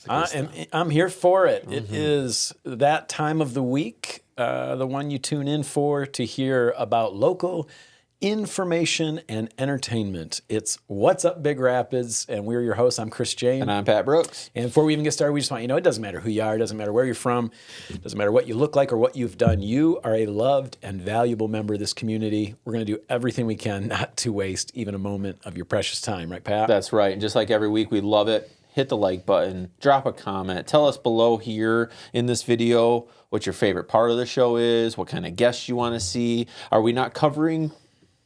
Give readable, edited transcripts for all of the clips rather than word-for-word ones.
I'm here for it. It is that time of the week, the one you tune in for to hear about local information and entertainment. It's What's Up Big Rapids, and we're your hosts. I'm Chris Jane. And I'm Pat Brooks. And before we even get started, we just want you to know it doesn't matter who you are, it doesn't matter where you're from, it doesn't matter what you look like or what you've done. You are a loved and valuable member of this community. We're going to do everything we can not to waste even a moment of your precious time. Right, Pat? That's right. And just like every week, we love it. Hit the like button, drop a comment, tell us below here in this video what your favorite part of the show is, what kind of guests you want to see. Are we not covering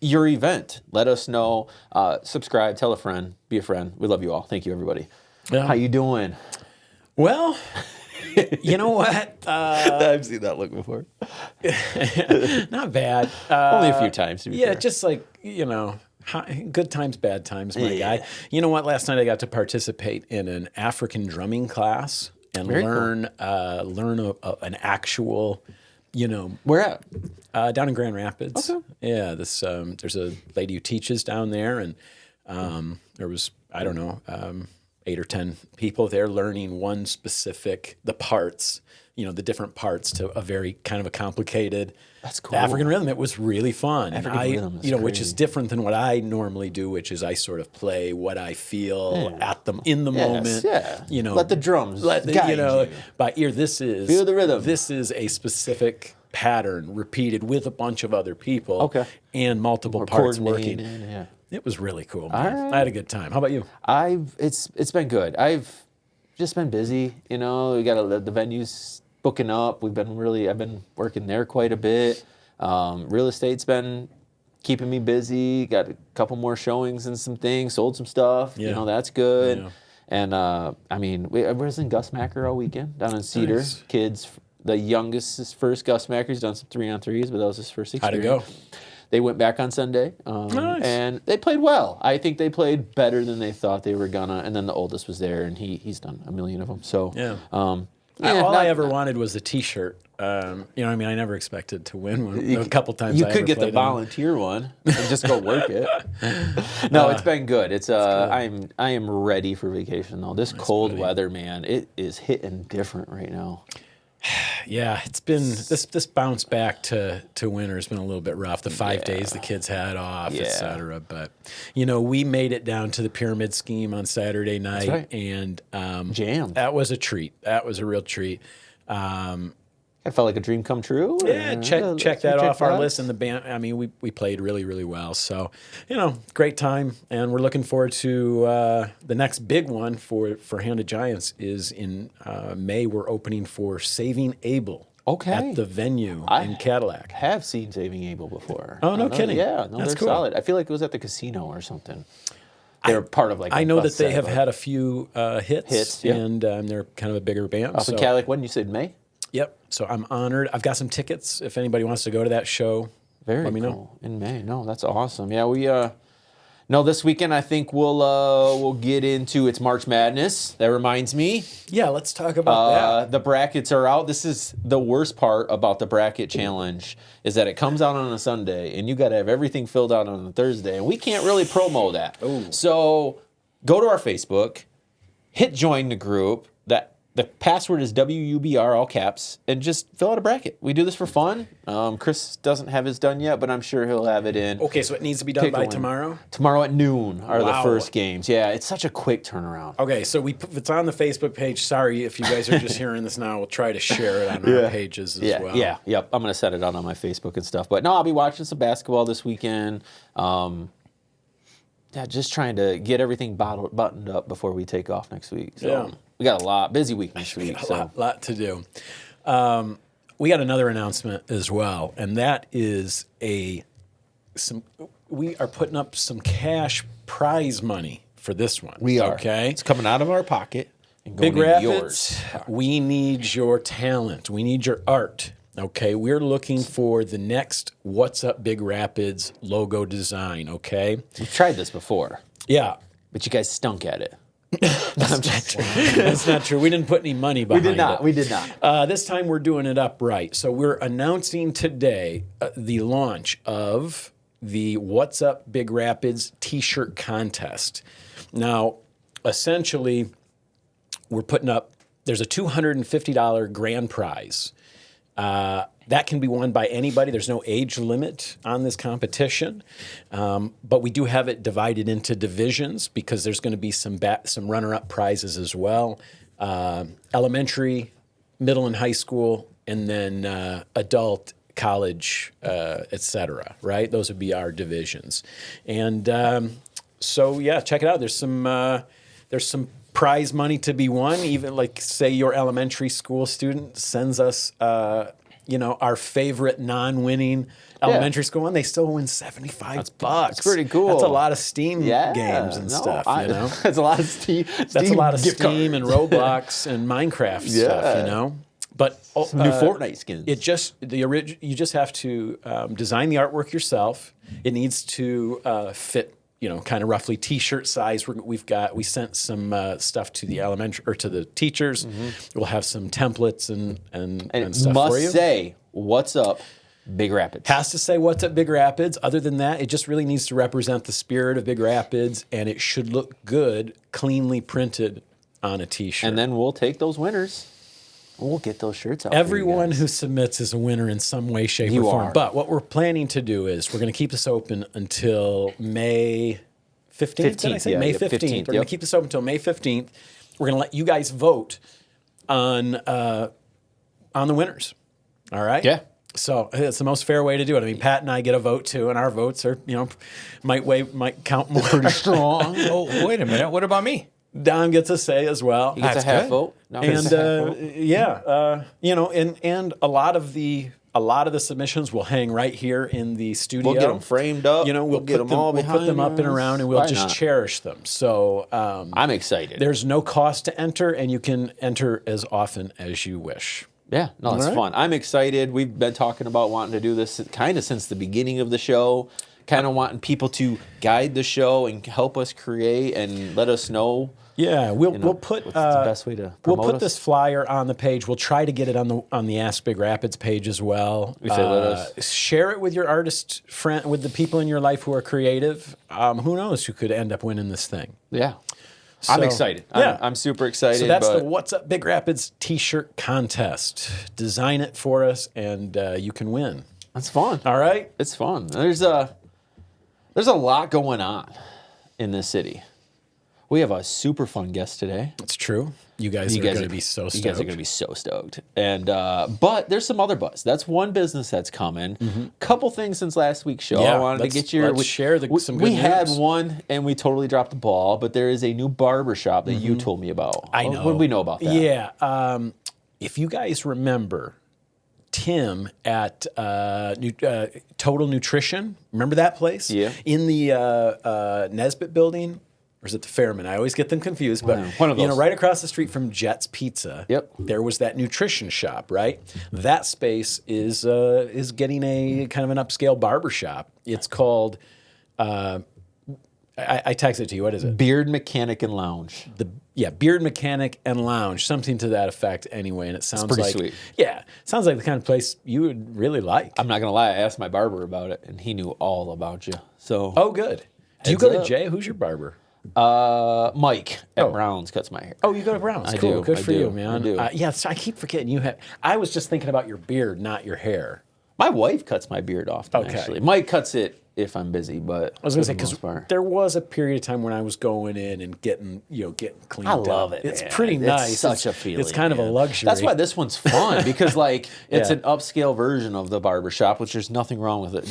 your event? Let us know. Subscribe, tell a friend, be a friend. We love you all. Thank you, everybody. Yeah. How you doing? Well, you know what? I've seen that look before. Not bad. Only a few times, to be fair. Just like, good times, bad times, my guy. You know what? Last night I got to participate in an African drumming class and learn an actual, Where at? down in Grand Rapids. Okay. Yeah, there's a lady who teaches down there, and there was, 8 or 10 people there learning one specific, the parts, the different parts to a very kind of a complicated African rhythm. It was really fun. Rhythm is which is different than what I normally do, which is I sort of play what I feel in the moment. Yeah. Let the drums guide you. By ear. Feel the rhythm. This is a specific pattern repeated with a bunch of other people. Okay. And multiple parts working. Yeah. It was really cool. All right. I had a good time. How about you? It's been good. I've just been busy. We got the venues booking up. I've been working there quite a bit. Real estate's been keeping me busy. Got a couple more showings and some things. Sold some stuff. Yeah. That's good. Yeah. And I was in Gus Macker all weekend down in Cedar. Nice. Kids. The youngest, his first Gus Macker's done some 3-on-3s, but that was his first experience. How'd it go? They went back on Sunday, Nice. and they played well. I think they played better than they thought they were gonna. And then the oldest was there, and he's done a million of them. So all I ever wanted was a T-shirt. I never expected to win one. A couple times you I could ever get the played volunteer one and just go work it. No, it's been good. It's I am ready for vacation though. This cold weather, man, it is hitting different right now. Yeah, it's been this bounce back to winter has been a little bit rough. The 5 days the kids had off, et cetera. But we made it down to the pyramid scheme on Saturday night, and jam. That was a treat. That was a real treat. I felt like a dream come true. Yeah, check that off our list. And the band, we played really, really well. So, great time. And we're looking forward to the next big one for Hand of Giants is in May. We're opening for Saving Abel. Okay. At the venue in Cadillac. I have seen Saving Abel before. Oh, no kidding. Yeah, no, That's they're cool. Solid. I feel like it was at the casino or something. They're part of I know that they have had a few hits, yeah. And they're kind of a bigger band. Off in Cadillac, when you said May? Yep. So I'm honored. I've got some tickets if anybody wants to go to that show. Let me know. In May. No, that's awesome. Yeah, we this weekend I think we'll get into it's March Madness. That reminds me. Yeah, let's talk about that. The brackets are out. This is the worst part about the bracket challenge is that it comes out on a Sunday and you got to have everything filled out on a Thursday, and we can't really promo that. Ooh. So go to our Facebook, hit join the group. The password is WUBR, all caps, and just fill out a bracket. We do this for fun. Chris doesn't have his done yet, but I'm sure he'll have it in. Okay, so it needs to be done by tomorrow? Tomorrow at noon are the first games. Yeah, it's such a quick turnaround. Okay, so it's on the Facebook page. Sorry if you guys are just hearing this now. We'll try to share it on our pages as well. Yeah, yep. I'm going to set it out on my Facebook and stuff. But no, I'll be watching some basketball this weekend. Just trying to get everything buttoned up before we take off next week. So we got a busy week next week. A lot to do. We got another announcement as well, and that is we are putting up some cash prize money for this one. We are. Okay, it's coming out of our pocket and going Big Rapids, yours. We need your talent. We need your art. Okay, we're looking for the next What's Up Big Rapids logo design, okay? We've tried this before. Yeah. But you guys stunk at it. That's not true. We didn't put any money behind it. We did not. This time we're doing it upright. So we're announcing today the launch of the What's Up Big Rapids t-shirt contest. Now, essentially, we're putting up, there's a $250 grand prize. That can be won by anybody. There's no age limit on this competition, but we do have it divided into divisions because there's going to be some runner-up prizes as well. Elementary, middle and high school, and then adult, college, et cetera, right? Those would be our divisions. And so, yeah, check it out. There's some prize money to be won. Even like, say, your elementary school student sends us our favorite non-winning elementary school, and they still win $75. That's pretty cool. That's a lot of Steam games and stuff. That's a lot of Steam. That's a lot of Steam and Roblox and Minecraft stuff. But some new Fortnite skins. You just have to design the artwork yourself. It needs to fit, kind of roughly T-shirt size. We sent some stuff to the elementary or to the teachers. We'll have some templates and stuff for you. Must say, what's up, Big Rapids? Has to say what's up, Big Rapids. Other than that, it just really needs to represent the spirit of Big Rapids, and it should look good, cleanly printed on a T-shirt. And then we'll take those winners. We'll get those shirts out. Everyone who submits is a winner in some way, shape, or form. But what we're planning to do is we're going to keep this open until May 15th. Did I say May 15th? We're going to keep this open until May 15th. We're going to let you guys vote on the winners. All right? Yeah. So it's the most fair way to do it. I mean, Pat and I get a vote too, and our votes are, might count more. Pretty strong. Oh, wait a minute. What about me? Don gets a say as well. He gets a half vote. And and a lot of the submissions will hang right here in the studio. We'll get them framed up. We'll get them all. We'll put them up and around, and we'll just cherish them. So I'm excited. There's no cost to enter, and you can enter as often as you wish. Yeah, no, it's fun. I'm excited. We've been talking about wanting to do this kind of since the beginning of the show. Kind of wanting people to guide the show and help us create and let us know. Yeah, we'll put what's the best way to promote us? This flyer on the page. We'll try to get it on the Ask Big Rapids page as well. If they let us. Share it with your artist friend, with the people in your life who are creative. Who knows who could end up winning this thing? Yeah. I'm excited. Yeah. I'm super excited. So that's the What's Up Big Rapids T-shirt contest. Design it for us, and you can win. That's fun. All right? It's fun. There's a lot going on in this city. We have a super fun guest today. It's true. You guys are going to be so stoked. You guys are going to be so stoked. And but there's some other buzz. That's one business that's coming. Couple things since last week's show. Yeah, I wanted to get your. Let's share some good news. We had one, and we totally dropped the ball. But there is a new barbershop that you told me about. I know. What do we know about that? Yeah. If you guys remember Tim at Total Nutrition, remember that place? Yeah. In the Nesbitt building. Or is it the Fairman? I always get them confused. But one of those. Right across the street from Jet's Pizza, there was that nutrition shop, right? That space is getting a kind of an upscale barbershop. It's called, I texted it to you. What is it? Beard Mechanic and Lounge. Beard Mechanic and Lounge, something to that effect anyway. And it sounds pretty sweet. Yeah, sounds like the kind of place you would really like. I'm not going to lie. I asked my barber about it, and he knew all about you. So. Oh, good. Do you go to Jay? Who's your barber? Mike at Brown's cuts my hair. Oh, you go to Brown's. I cool. do. Good for you, man. I do. So I keep forgetting you have. I was just thinking about your beard, not your hair. My wife cuts my beard often. Okay. Actually, Mike cuts it if I'm busy. But I was going to say because there was a period of time when I was going in and getting cleaned I up. love it. It's man. pretty nice. It's such a feeling. It's kind of a luxury. That's why this one's fun because it's an upscale version of the barbershop, which there's nothing wrong with it.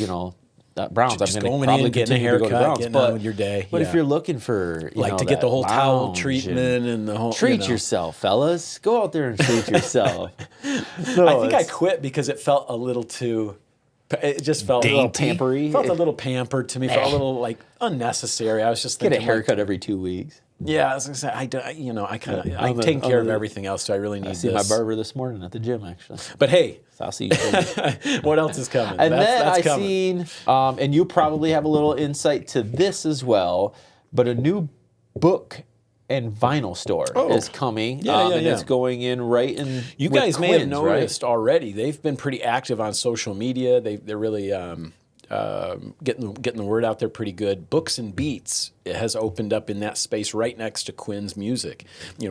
Brown's. Just I'm going going to probably in, getting a haircut, getting on with your day. But if you're looking for to get the whole towel treatment and the whole treat yourself, fellas, go out there and treat yourself. I think I quit because it felt a little too. It just felt dainty. A little pampery. It felt a little pampered to me. Felt a little unnecessary. I was just thinking get a haircut every 2 weeks. Yeah, I was gonna say I'm taking care of everything else. So I really need. I see my barber this morning at the gym actually. But hey, so I'll see you. What else is coming? And that's seen, and you probably have a little insight to this as well. But a new book and vinyl store is coming. And it's going in right in. You guys may have noticed already. They've been pretty active on social media. They're really. getting the word out there pretty good. Books and Beats has opened up in that space right next to Quinn's Music.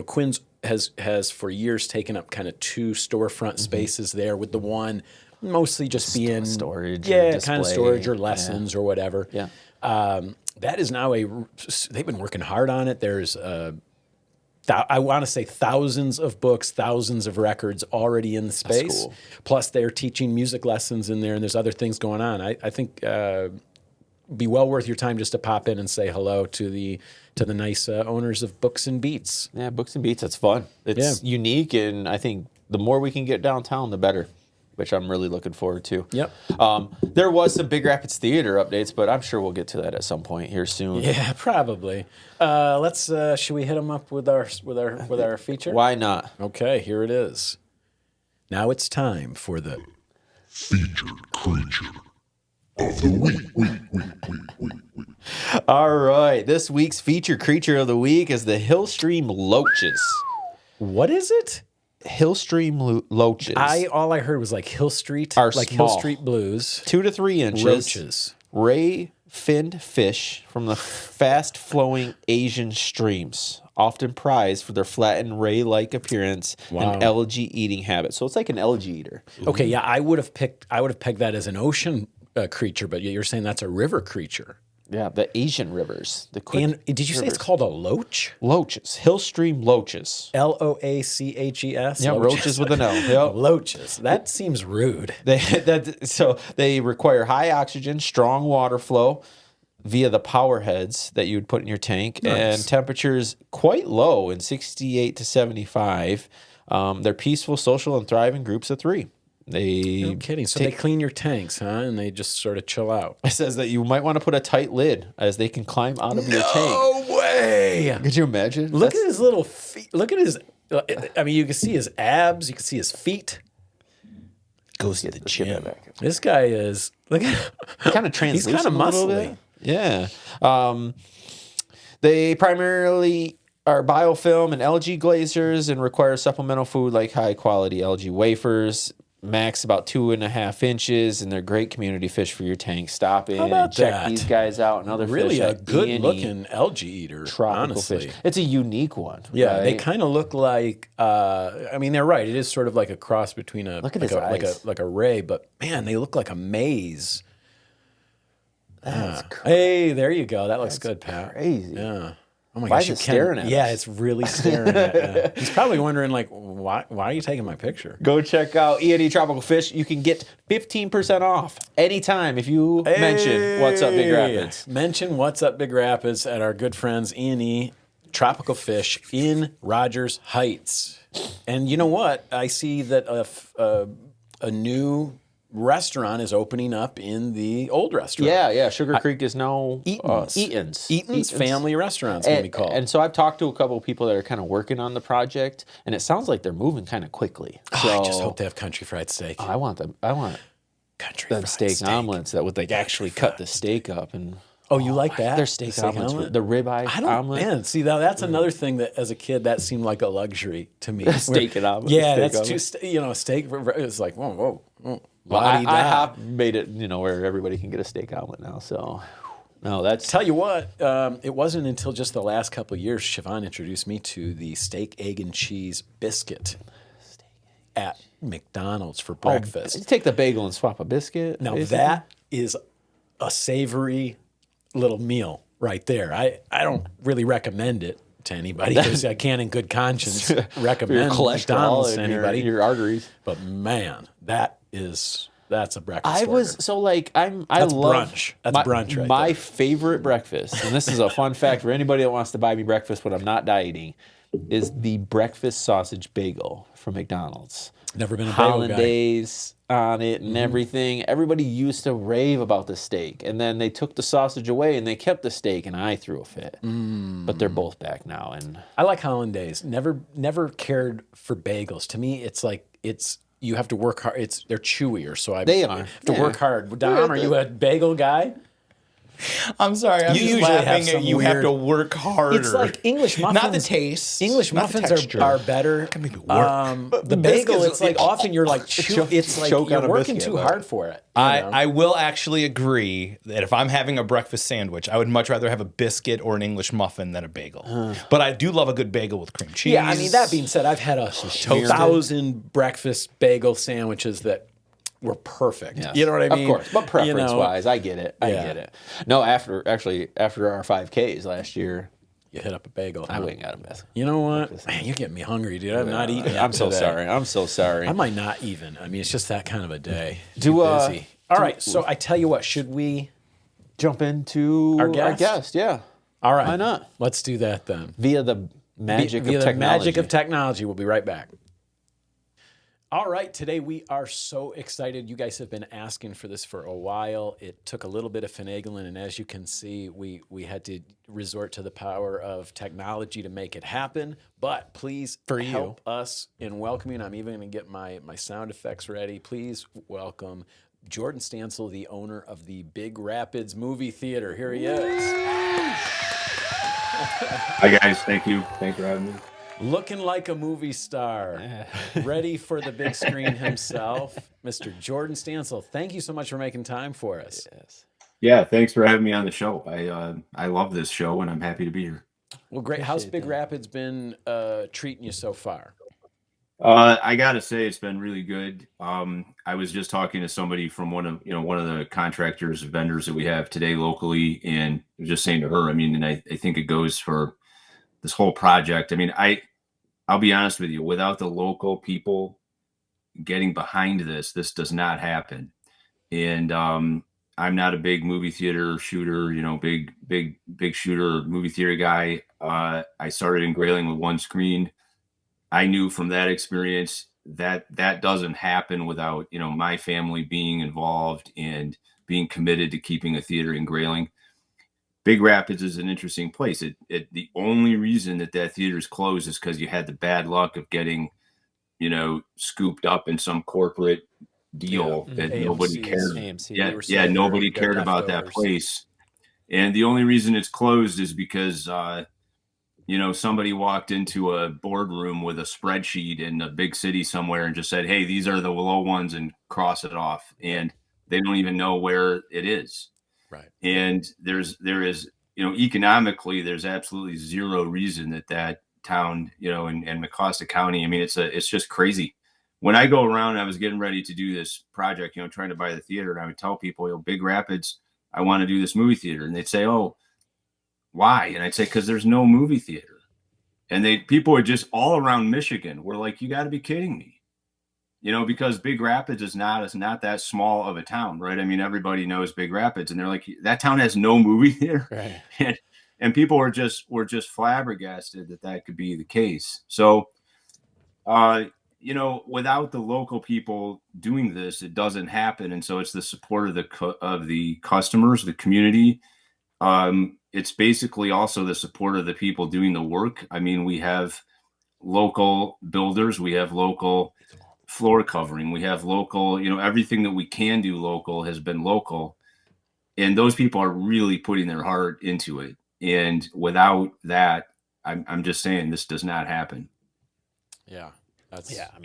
Quinn's has for years taken up kind of 2 storefront spaces there, with the one mostly just being storage, kind display, of storage or lessons or whatever. Yeah. That is now they've been working hard on it. There's I want to say thousands of books, thousands of records already in the space. That's cool. Plus, they're teaching music lessons in there, and there's other things going on. I think be well worth your time just to pop in and say hello to the nice owners of Books and Beats. Yeah, Books and Beats. That's fun. It's unique, and I think the more we can get downtown, the better, which I'm really looking forward to. Yep. There was some Big Rapids Theater updates, but I'm sure we'll get to that at some point here soon. Yeah, probably. Should we hit them up with our feature? Why not? Okay, here it is. Now it's time for the Featured creature of the week. All right, this week's featured creature of the week is the Hillstream Loaches. What is it? Hillstream Loaches. All I heard was like Hill Street, Are like small. Hill Street Blues. 2 to 3 inches. Roaches. Ray finned fish from the fast-flowing Asian streams, often prized for their flattened ray-like appearance and algae eating habit. So it's like an algae eater. Okay, yeah, I would have pegged that as an ocean creature, but you're saying that's a river creature. Yeah, the Asian rivers. And did you say it's called a loach? Loaches. Hillstream Loaches. Loaches? Yeah, roaches with an L. Yep. Loaches. That seems rude. So they require high oxygen, strong water flow via the power heads that you would put in your tank, and temperatures quite low in 68 to 75. They're peaceful, social, and thrive in groups of 3. No kidding. So they clean your tanks, huh? And they just sort of chill out. It says that you might want to put a tight lid as they can climb out of your tank. No way! Could you imagine? Look at his little feet. Look at his... I mean, you can see his abs. You can see his feet. Goes to the gym. This guy is... Look at... Kind of translucent. He's kind of a little muscly. bit. Yeah. They primarily are biofilm and algae glazers and require supplemental food like high-quality algae wafers. Max about 2.5 inches, and they're great community fish for your tank. Stop in and check these guys out and other really fish. Really a good-looking algae eater, tropical honestly. fish. It's a unique one. Yeah, right? they kind of look like. I mean, they're right. It is sort of like a cross between like a ray, but man, they look like a maze. That's crazy. Hey, there you go. That looks good, Pat. Crazy. Yeah. Oh my Why gosh, is it staring at us? Yeah, it's really staring at you. He's probably wondering, like, why are you taking my picture? Go check out E&E Tropical Fish. You can get 15% off anytime if you mention What's Up Big Rapids. Mention What's Up Big Rapids at our good friends E&E Tropical Fish in Rogers Heights. And you know what? I see that a new restaurant is opening up in the old restaurant. Yeah. Sugar Creek is now Eaton's Family Restaurant's going to be called. And so I've talked to a couple of people that are kind of working on the project, and it sounds like they're moving kind of quickly. So I just hope they have country fried steak. I want Country them fried steak omelets that would like actually cut the steak up and. Oh, you like that? Their steak omelets, the ribeye omelet. Man, see, now that's another thing that as a kid that seemed like a luxury to me. Steak and omelet. Yeah, steak that's too. Steak. It's like whoa. Well, I have made it, where everybody can get a steak omelet now. So, no, that's. Tell you what, it wasn't until just the last couple of years Siobhan introduced me to the steak, egg, and cheese biscuit at McDonald's for breakfast. You take the bagel and swap a biscuit. Now basically. that is a savory little meal right there. I don't really recommend it to anybody because I can't in good conscience recommend McDonald's to anybody. Your arteries. But man, that's a breakfast. I was order. so like I That's love brunch. That's brunch right my there. favorite breakfast, and this is a fun fact for anybody that wants to buy me breakfast when I'm not dieting, is the breakfast sausage bagel from McDonald's. Never been a bagel guy. Hollandaise on it and everything. Everybody used to rave about the steak, and then they took the sausage away and they kept the steak, and I threw a fit. But they're both back now, and I like hollandaise. Never cared for bagels. To me, it's like you have to work hard. They're chewier, so They are. have to work hard. Dom, are you a bagel guy? I'm sorry. I'm You just usually have laughing some at you have weird- to work harder. It's like English muffins. Not the taste. English not the muffins texture. are better. Make me work. The bagel, biscuits- it's like often you're like, it's like choke you're on a working biscuit, too but- hard for it. you know? I will actually agree that if I'm having a breakfast sandwich, I would much rather have a biscuit or an English muffin than a bagel. But I do love a good bagel with cream cheese. Yeah, I mean, that being said, I've had 1,000 breakfast bagel sandwiches that were perfect. Yes. You know what I mean? Of course, but You know, preference-wise, I get it. I Yeah. get it. No, after our 5Ks last year, you hit up a bagel. I huh? went and got a mess. You know what? Man, you're getting me hungry, dude. I'm not eating. I'm so today. sorry. I'm so sorry. I might not even. I mean, it's just that kind of a day. Do, Too uh, busy. All right, so I tell you what, should we? Jump into Our guest? yeah. All right. Why not? Let's do that then. Via the magic Via of the technology. magic of technology. We'll be right back. All right, today we are so excited. You guys have been asking for this for a while. It took a little bit of finagling, and as you can see, we had to resort to the power of technology to make it happen. But please help us in welcoming. I'm even going to get my sound effects ready. Please welcome Jordan Stancil, the owner of the Big Rapids Movie Theater. Here he is. Hi guys, thank you. Thanks for having me. Looking like a movie star, ready for the big screen himself, Mr. Jordan Stancil. Thank you so much for making time for us. Yes. Yeah, thanks for having me on the show. I love this show and I'm happy to be here. Well, great. How's Big Rapids been treating you so far? I gotta say it's been really good. I was just talking to somebody from one of the contractors, vendors that we have today locally, and I was just saying to her, I mean, and I think it goes for this whole project. I mean, I'll be honest with you, without the local people getting behind this does not happen. And I'm not a big movie theater shooter, big shooter movie theater guy. I started in Grayling with one screen. I knew from that experience that doesn't happen without, my family being involved and being committed to keeping a theater in Grayling. Big Rapids is an interesting place. The only reason that theater is closed is because you had the bad luck of getting, scooped up in some corporate deal that nobody cared. AMC, Nobody cared about that place. And the only reason it's closed is because, somebody walked into a boardroom with a spreadsheet in a big city somewhere and just said, "Hey, these are the low ones," and cross it off. And they don't even know where it is. Right. And there is, economically, there's absolutely zero reason that town, in Mecosta County. I mean, it's just crazy. When I go around, I was getting ready to do this project, trying to buy the theater, and I would tell people, Big Rapids, I want to do this movie theater. And they'd say, "Oh, why?" And I'd say, "Because there's no movie theater." And people are just all around Michigan. We're like, "You got to be kidding me." Because Big Rapids is not that small of a town, right? I mean, everybody knows Big Rapids, and they're like, "That town has no movie theater," Right. and people were just flabbergasted that could be the case. So, without the local people doing this, it doesn't happen. And so it's the support of the customers, the community. It's basically also the support of the people doing the work. I mean, we have local builders, we have local floor covering, we have local, everything that we can do local has been local. And those people are really putting their heart into it. And without that, I'm just saying this does not happen. Yeah.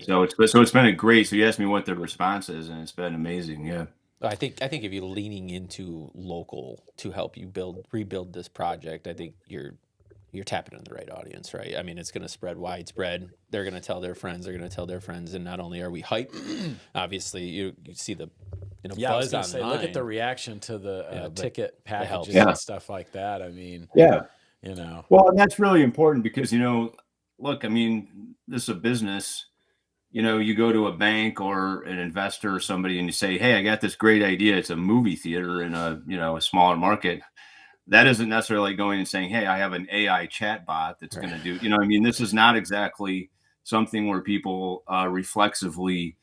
So it's been a great. So you asked me what the response is, and it's been amazing. Yeah. I think if you're leaning into local to help you rebuild this project, I think you're tapping into the right audience, right? I mean, it's going to spread widespread. They're going to tell their friends. They're going to tell their friends. And not only are we hyped, obviously you see the I was buzz gonna say, online. look at the reaction to the ticket packages Yeah. and stuff like that. I mean, Yeah. Well, and that's really important because, look, I mean, this is a business. You go to a bank or an investor or somebody and you say, "Hey, I got this great idea. It's a movie theater in a smaller market." That isn't necessarily going and saying, "Hey, I have an AI chat bot that's going to do," this is not exactly something where people reflexively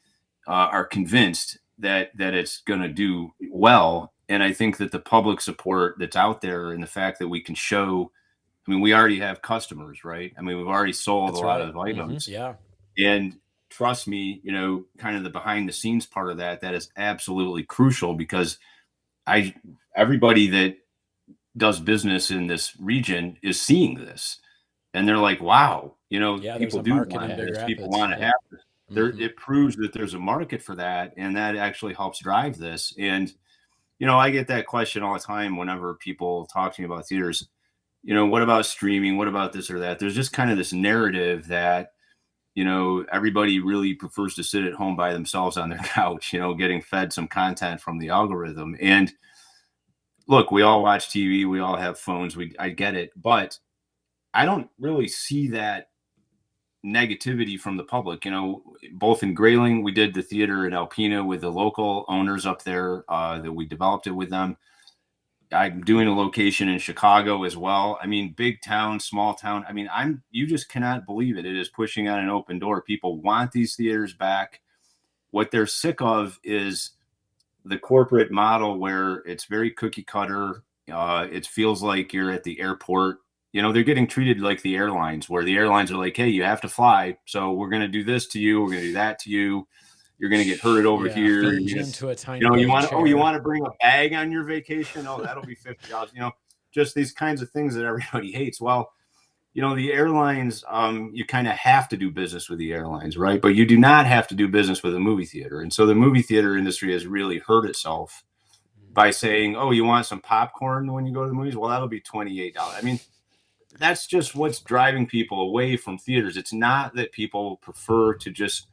are convinced that it's going to do well. And I think that the public support that's out there and the fact that we can show, I mean, we already have customers, right? I mean, we've already sold a lot of items. Yeah. And trust me, kind of the behind the scenes part of that is absolutely crucial because everybody that does business in this region is seeing this, and they're like, wow, Yeah, there's people a do market want in Big this, people Rapids. want to Yeah. have this. Mhm. It proves that there's a market for that, and that actually helps drive this. And I get that question all the time whenever people talk to me about theaters. What about streaming? What about this or that? There's just kind of this narrative that everybody really prefers to sit at home by themselves on their couch, getting fed some content from the algorithm. And look, we all watch TV, we all have phones, I get it, but I don't really see that negativity from the public. Both in Grayling, we did the theater in Alpena with the local owners up there, that we developed it with them. I'm doing a location in Chicago as well. I mean, big town, small town. I mean, you just cannot believe it. It is pushing on an open door. People want these theaters back. What they're sick of is the corporate model where it's very cookie cutter. It feels like you're at the airport. They're getting treated like the airlines, where the airlines are like, hey, you have to fly. So we're going to do this to you. We're going to do that to you. You're going to get hurted over Yeah, here. feed you into a tiny you little want chair. you want to bring a bag on your vacation? Oh, that'll be $50. Just these kinds of things that everybody hates. Well, the airlines, you kind of have to do business with the airlines, right? But you do not have to do business with a movie theater. And so the movie theater industry has really hurt itself by saying, oh, you want some popcorn when you go to the movies? Well, that'll be $28. I mean, that's just what's driving people away from theaters. It's not that people prefer to just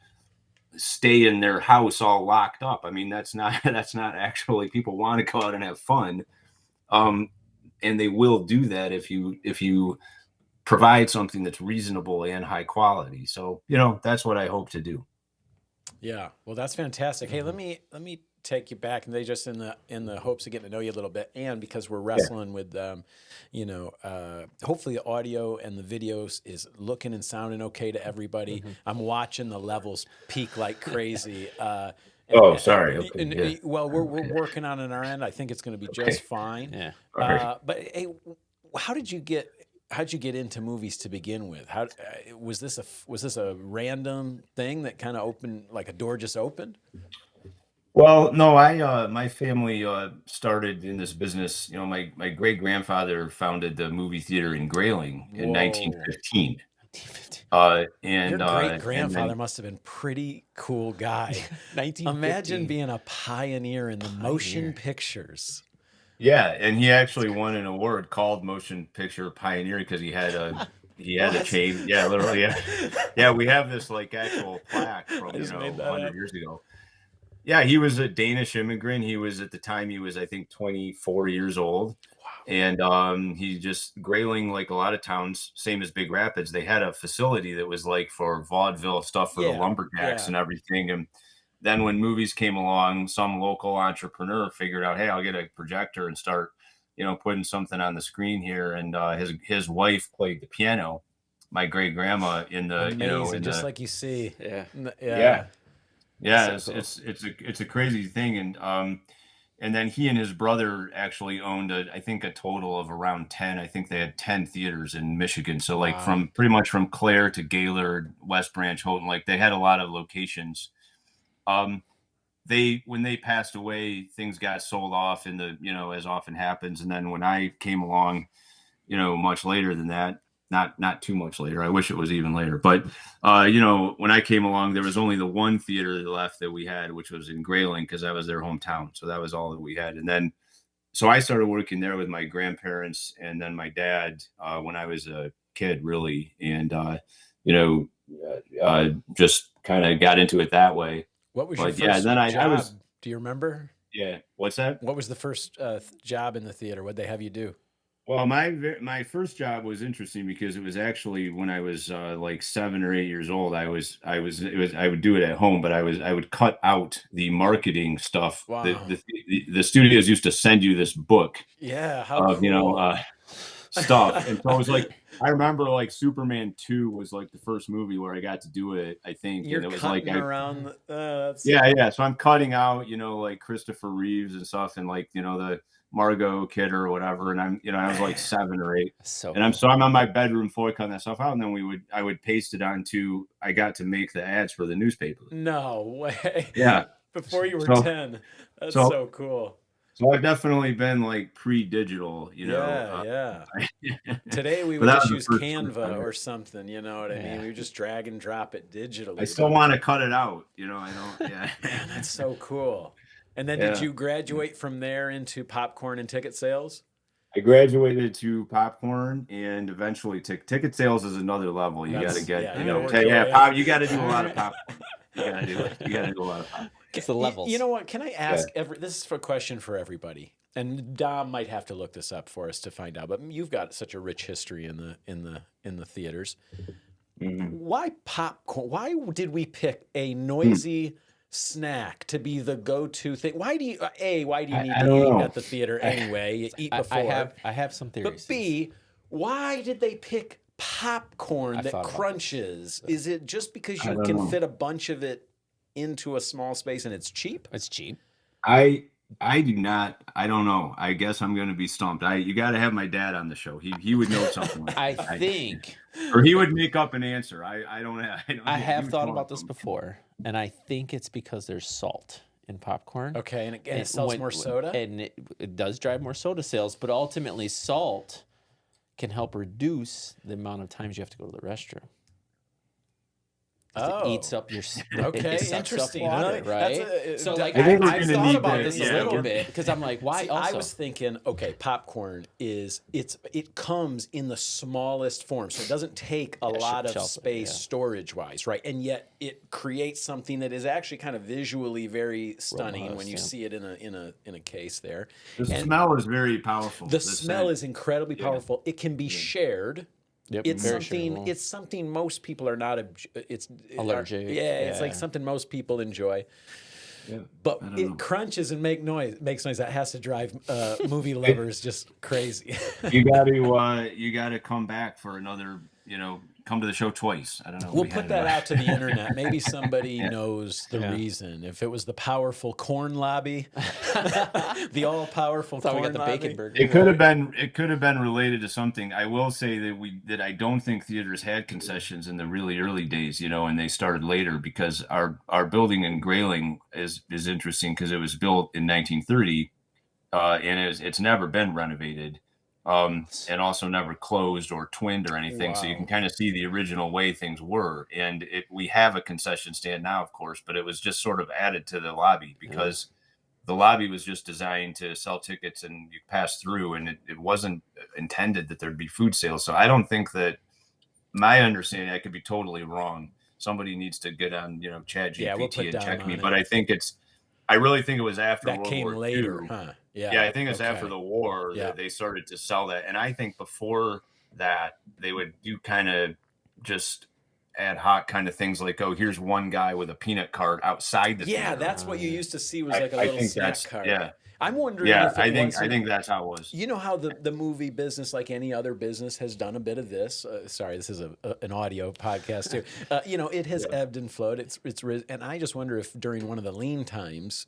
stay in their house all locked up. I mean, that's not actually, people want to go out and have fun. And they will do that if you provide something that's reasonable and high quality. So, that's what I hope to do. Yeah, well, that's fantastic. Hey, let me take you back, and they just in the hopes of getting to know you a little bit, and because we're wrestling with, hopefully the audio and the videos is looking and sounding okay to everybody. I'm watching the levels peak like crazy. Sorry. Okay, yeah. Well, we're working on it on our end. I think it's going to be just fine. Yeah. But hey, how'd you get into movies to begin with? How was this a random thing that kind of opened, like a door just opened? Well, no, my family started in this business. My great grandfather founded the movie theater in Grayling in 1915. Your great grandfather must have been pretty cool guy. 1915. Imagine being a pioneer in the motion pictures. Yeah, and he actually won an award called Motion Picture Pioneer because he had a chain. Yeah, literally. Yeah, yeah. We have this like actual plaque from 100 years ago. Yeah, he was a Danish immigrant. He was at the time I think 24 years old. Wow. And he just Grayling, like a lot of towns, same as Big Rapids, they had a facility that was like for vaudeville stuff for the lumberjacks and everything. And then when movies came along, some local entrepreneur figured out, hey, I'll get a projector and start, putting something on the screen here. And his wife played the piano, my great grandma, in the amazing, just like you see. Yeah, So cool. it's a crazy thing. And then he and his brother actually owned I think a total of around 10. I think they had 10 theaters in Michigan. So like from pretty much from Clare to Gaylord, West Branch, Houghton, like they had a lot of locations. When they passed away, things got sold off in as often happens. And then when I came along, much later than that, not too much later. I wish it was even later. But when I came along, there was only the one theater left that we had, which was in Grayling, because that was their hometown. So that was all that we had. And then so I started working there with my grandparents and then my dad when I was a kid, really. And just kind of got into it that way. What was your first job? I was. Do you remember? Yeah. What's that? What was the first job in the theater? What'd they have you do? Well, my first job was interesting because it was actually when I was like 7 or 8 years old. I would do it at home, but I would cut out the marketing stuff. Wow. The studios used to send you this book. Yeah, how cool. Stuff, and so I was like, I remember like Superman 2 was like the first movie where I got to do it. I think You're and it was cutting like around. Yeah. So I'm cutting out, like Christopher Reeves and stuff, and like the Margot kid or whatever, and I was like 7 or 8, I'm on my bedroom floor cutting that stuff out, and then I would paste it onto. I got to make the ads for the newspaper. No way. Yeah, Before you were 10. That's so cool. So I've definitely been like pre-digital, you know. Yeah, yeah. Today we But would that just was use the first one Canva I or something, you know what I mean? We would just drag and drop it digitally. I still but- want to cut it out, you know. I don't. Yeah. Man, that's so cool. And then did Yeah. you graduate from there into popcorn and ticket sales? I graduated to popcorn and eventually ticket sales is another level. You got to That's- get, yeah, you you know, gotta work your way pop, up. you got to do a lot of popcorn. You got to do it. You got to do a lot of popcorn. It's the levels. You know what? Can I ask? This is a question for everybody, and Dom might have to look this up for us to find out. But you've got such a rich history in the theaters. Why popcorn? Why did we pick a noisy snack to be the go-to thing? Why do you need I to don't eat know. at the theater anyway? You eat before. I have some theories. But B, why did they pick popcorn that thought about crunches? Is it just because you don't can know. fit a bunch of it into a small space and it's cheap? It's cheap. I do not. I don't know. I guess I'm going to be stumped. You got to have my dad on the show. He would know something. Like I that. think or he would make up an answer. I don't have. I he have would thought come about up this with- before, and I think it's because there's salt in popcorn. Okay, and it sells more soda? and it does drive more soda sales. But ultimately, salt can help reduce the amount of times you have to go to the restroom. 'Cause it eats up your Okay, it sucks up interesting. water, That's right? So I like I think we're I've gonna thought need about to- this a yeah, little we're- bit because I'm like, why? See, Also, I was thinking, okay, popcorn it comes in the smallest form, so it doesn't take a lot of shelf, space yeah. storage wise, right? And yet it creates something that is actually kind of visually very stunning when Robust, you yeah. see it in a case there. The smell is very powerful. The smell scent. is incredibly powerful. It can be shared. Yep, It's very something. shareable. It's something most people are not. Allergic, It's like yeah. something most people enjoy. Yeah. But don't it know. crunches and makes noise. That has to drive movie lovers just crazy. You got to come back for another. You know, come to the show twice. I don't know. We'll We put had that it. out to the internet. Maybe somebody knows the Yeah. reason. If it was the powerful corn lobby, the all-powerful That's how corn we got the lobby. bacon burger. It could have been. It could have been related to something. I will say that I don't think theaters had concessions in the really early days. You know, and they started later because our building in Grayling is interesting because it was built in 1930, and it's never been renovated. And also never closed or twinned or anything. So you can kind of see the original way things were. And we have a concession stand now, of course, but it was just sort of added to the lobby because the lobby was just designed to sell tickets and you pass through, and it wasn't intended that there'd be food sales. So I don't think that, my understanding, I could be totally wrong. Somebody needs to get on, you know, Chat GPT we'll put and Dom check me. on But it. I really think it was after That World came War later, II. huh? Yeah, I think it's okay. after the war Yeah. that they started to sell that. And I think before that, they would do kind of just ad hoc kind of things like, oh, here's one guy with a peanut cart outside the Yeah, theater. that's what you used to see was I- like a I little think snack that's- cart. yeah. I'm wondering Yeah, if it I think wasn't- that's how it was. You know how the movie business, like any other business, has done a bit of this. Sorry, this is an audio podcast too. You know, it has ebbed and flowed. And I just wonder if during one of the lean times,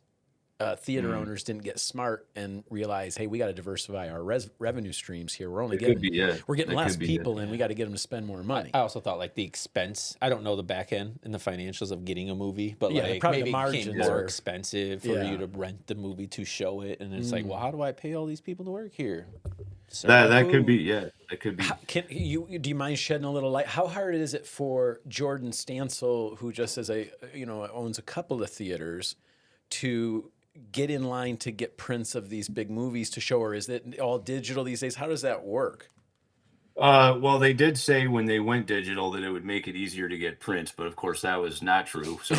theater owners didn't get smart and realize, hey, we got to diversify our revenue streams here. We're only It could getting be it. we're getting It less could be people, it. and we got to get them to spend more money. I also thought like the expense. I don't know the back end and the financials of getting a movie, but Yeah, like probably the maybe it became margins more are- expensive for Yeah. you to rent the movie to show it, and it's like, well, how do I pay all these people to work here? That could be, yeah. That could be. Do you mind shedding a little light? How hard is it for Jordan Stancil, who just owns a couple of theaters, to get in line to get prints of these big movies to show, or is it all digital these days? How does that work? Well, they did say when they went digital that it would make it easier to get prints, but of course that was not true. So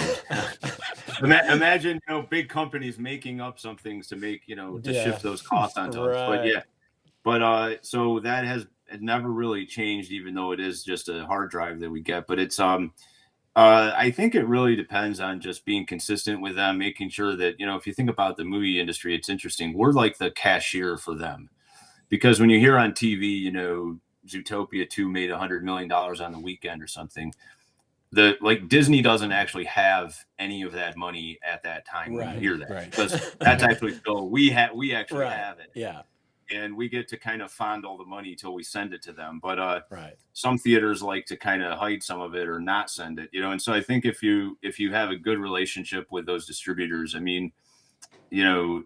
imagine, you know, big companies making up some things to make, you know, to shift those costs onto us. But Right. yeah, so that has never really changed, even though it is just a hard drive that we get. But it's I think it really depends on just being consistent with them, making sure that, you know, if you think about the movie industry, it's interesting. We're like the cashier for them, because when you hear on TV, you know, Zootopia 2 made $100 million on the weekend or something, like Disney doesn't actually have any of that money at that time when you hear that, right. because that's actually still, we actually Right. have it, Yeah. and we get to kind of fondle the money till we send it to them. But Right. some theaters like to kind of hide some of it or not send it, you know. And so I think if you have a good relationship with those distributors, I mean, you know,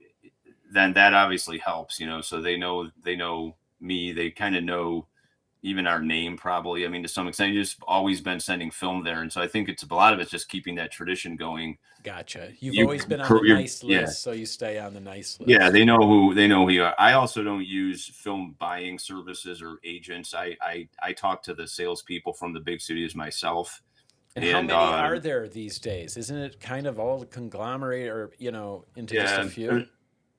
then that obviously helps, so they know me, they kind of know even our name probably. I mean, to some extent, you've just always been sending film there. And so I think a lot of it's just keeping that tradition going. Gotcha. You've always been on the nice list, so you stay on the nice list. Yeah, they know who you are. I also don't use film buying services or agents. I talk to the salespeople from the big studios myself. And how many are there these days? Isn't it kind of all conglomerate or, into just a few?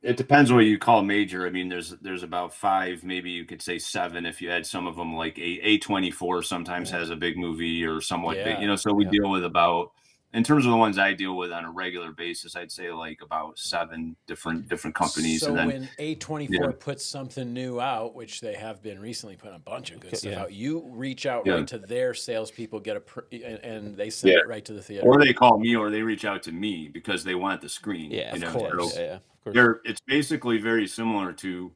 It depends what you call major. I mean, there's about 5, maybe you could say 7 if you had some of them, like A24 sometimes has a big movie or somewhat big, so we deal with about, in terms of the ones I deal with on a regular basis, I'd say like about 7 different companies. So and then, when A24 puts something new out, which they have been recently putting a bunch of good stuff out, you reach out right to their salespeople, and they send it right to the theater. Or they call me, or they reach out to me because they want the screen. Yeah, of course. So of course. it's basically very similar to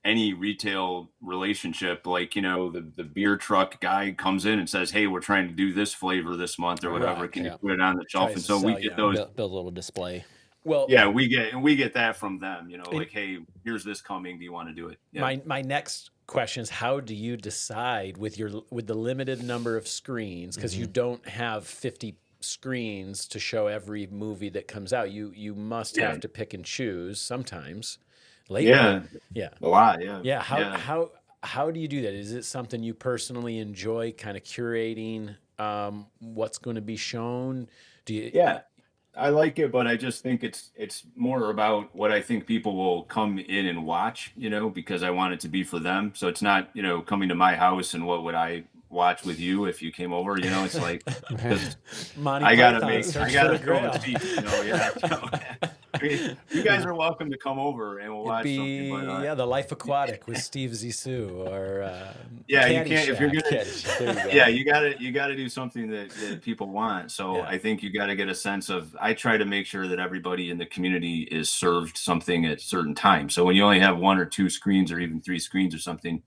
any retail relationship. Like, the beer truck guy comes in and says, hey, we're trying to do this flavor this month or whatever. Can you put it on the shelf? And so we get those. Build a little display. Well, yeah, we get that from them, like, hey, here's this coming. Do you want to do it? Yeah. My next question is, how do you decide with the limited number of screens? Because you don't have 50 screens to show every movie that comes out. You must have to pick and choose sometimes. Lately, a lot, How do you do that? Is it something you personally enjoy, kind of curating what's going to be shown? Do you? Yeah, I like it, but I just think it's more about what I think people will come in and watch, because I want it to be for them. So it's not, coming to my house and what would I watch with you if you came over, it's like, I gotta throw a seat, I mean, you guys are welcome to come over and we'll watch something. But, The Life Aquatic with Steve Zissou, or you can't if you're gonna. You gotta do something that people want. So I think you got to get a sense of. I try to make sure that everybody in the community is served something at certain times. So when you only have 1 or 2 screens or even 3 screens or something,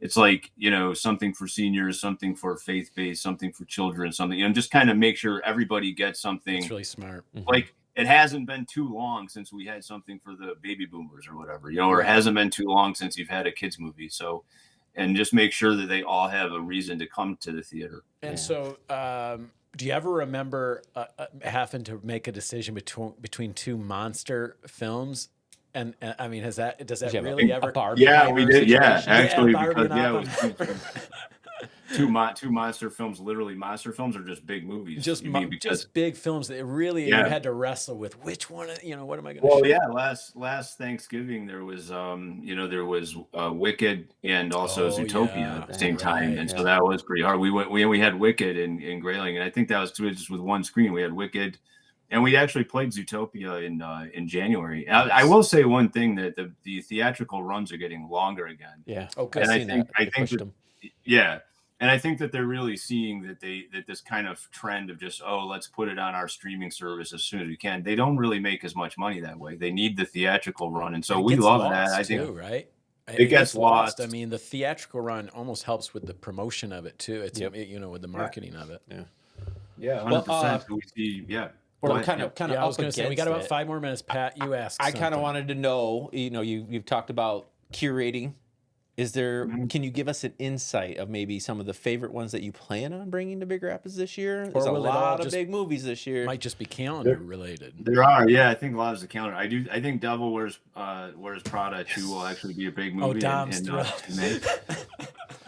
it's like, something for seniors, something for faith-based, something for children, something, just kind of make sure everybody gets something. It's really smart. Like, it hasn't been too long since we had something for the baby boomers or whatever, or it hasn't been too long since you've had a kids movie. So, and just make sure that they all have a reason to come to the theater. And so, do you ever remember having to make a decision between 2 monster films? And I mean, does that really ever? Yeah, we did. Yeah, actually, because two monster films. Literally, monster films are just big movies. Just big films that really you had to wrestle with. Which one? What am I going to? Well, yeah. Last Thanksgiving there was Wicked and also Zootopia at the same time, and so that was pretty hard. We had Wicked in Grayling, and I think that was just with 1 screen. We had Wicked. And we actually played Zootopia in January. I will say one thing, that the theatrical runs are getting longer again. Yeah. Okay. And I think that they're really seeing that this kind of trend of just, let's put it on our streaming service as soon as we can. They don't really make as much money that way. They need the theatrical run, and so we love that. I think right. It gets lost. I mean, the theatrical run almost helps with the promotion of it too. It's with the marketing of it. Yeah. 100%. We see. Yeah. Well, kind of. I was going to say we got about 5 more minutes. Pat, you asked. I kind of wanted to know. You've talked about curating. Is there? Can you give us an insight of maybe some of the favorite ones that you plan on bringing to Big Rapids this year? There's a lot of big movies this year. Might just be calendar related. There are, yeah. I think a lot is the calendar. I think Devil Wears Prada 2 will actually be a big movie. Oh, Dom's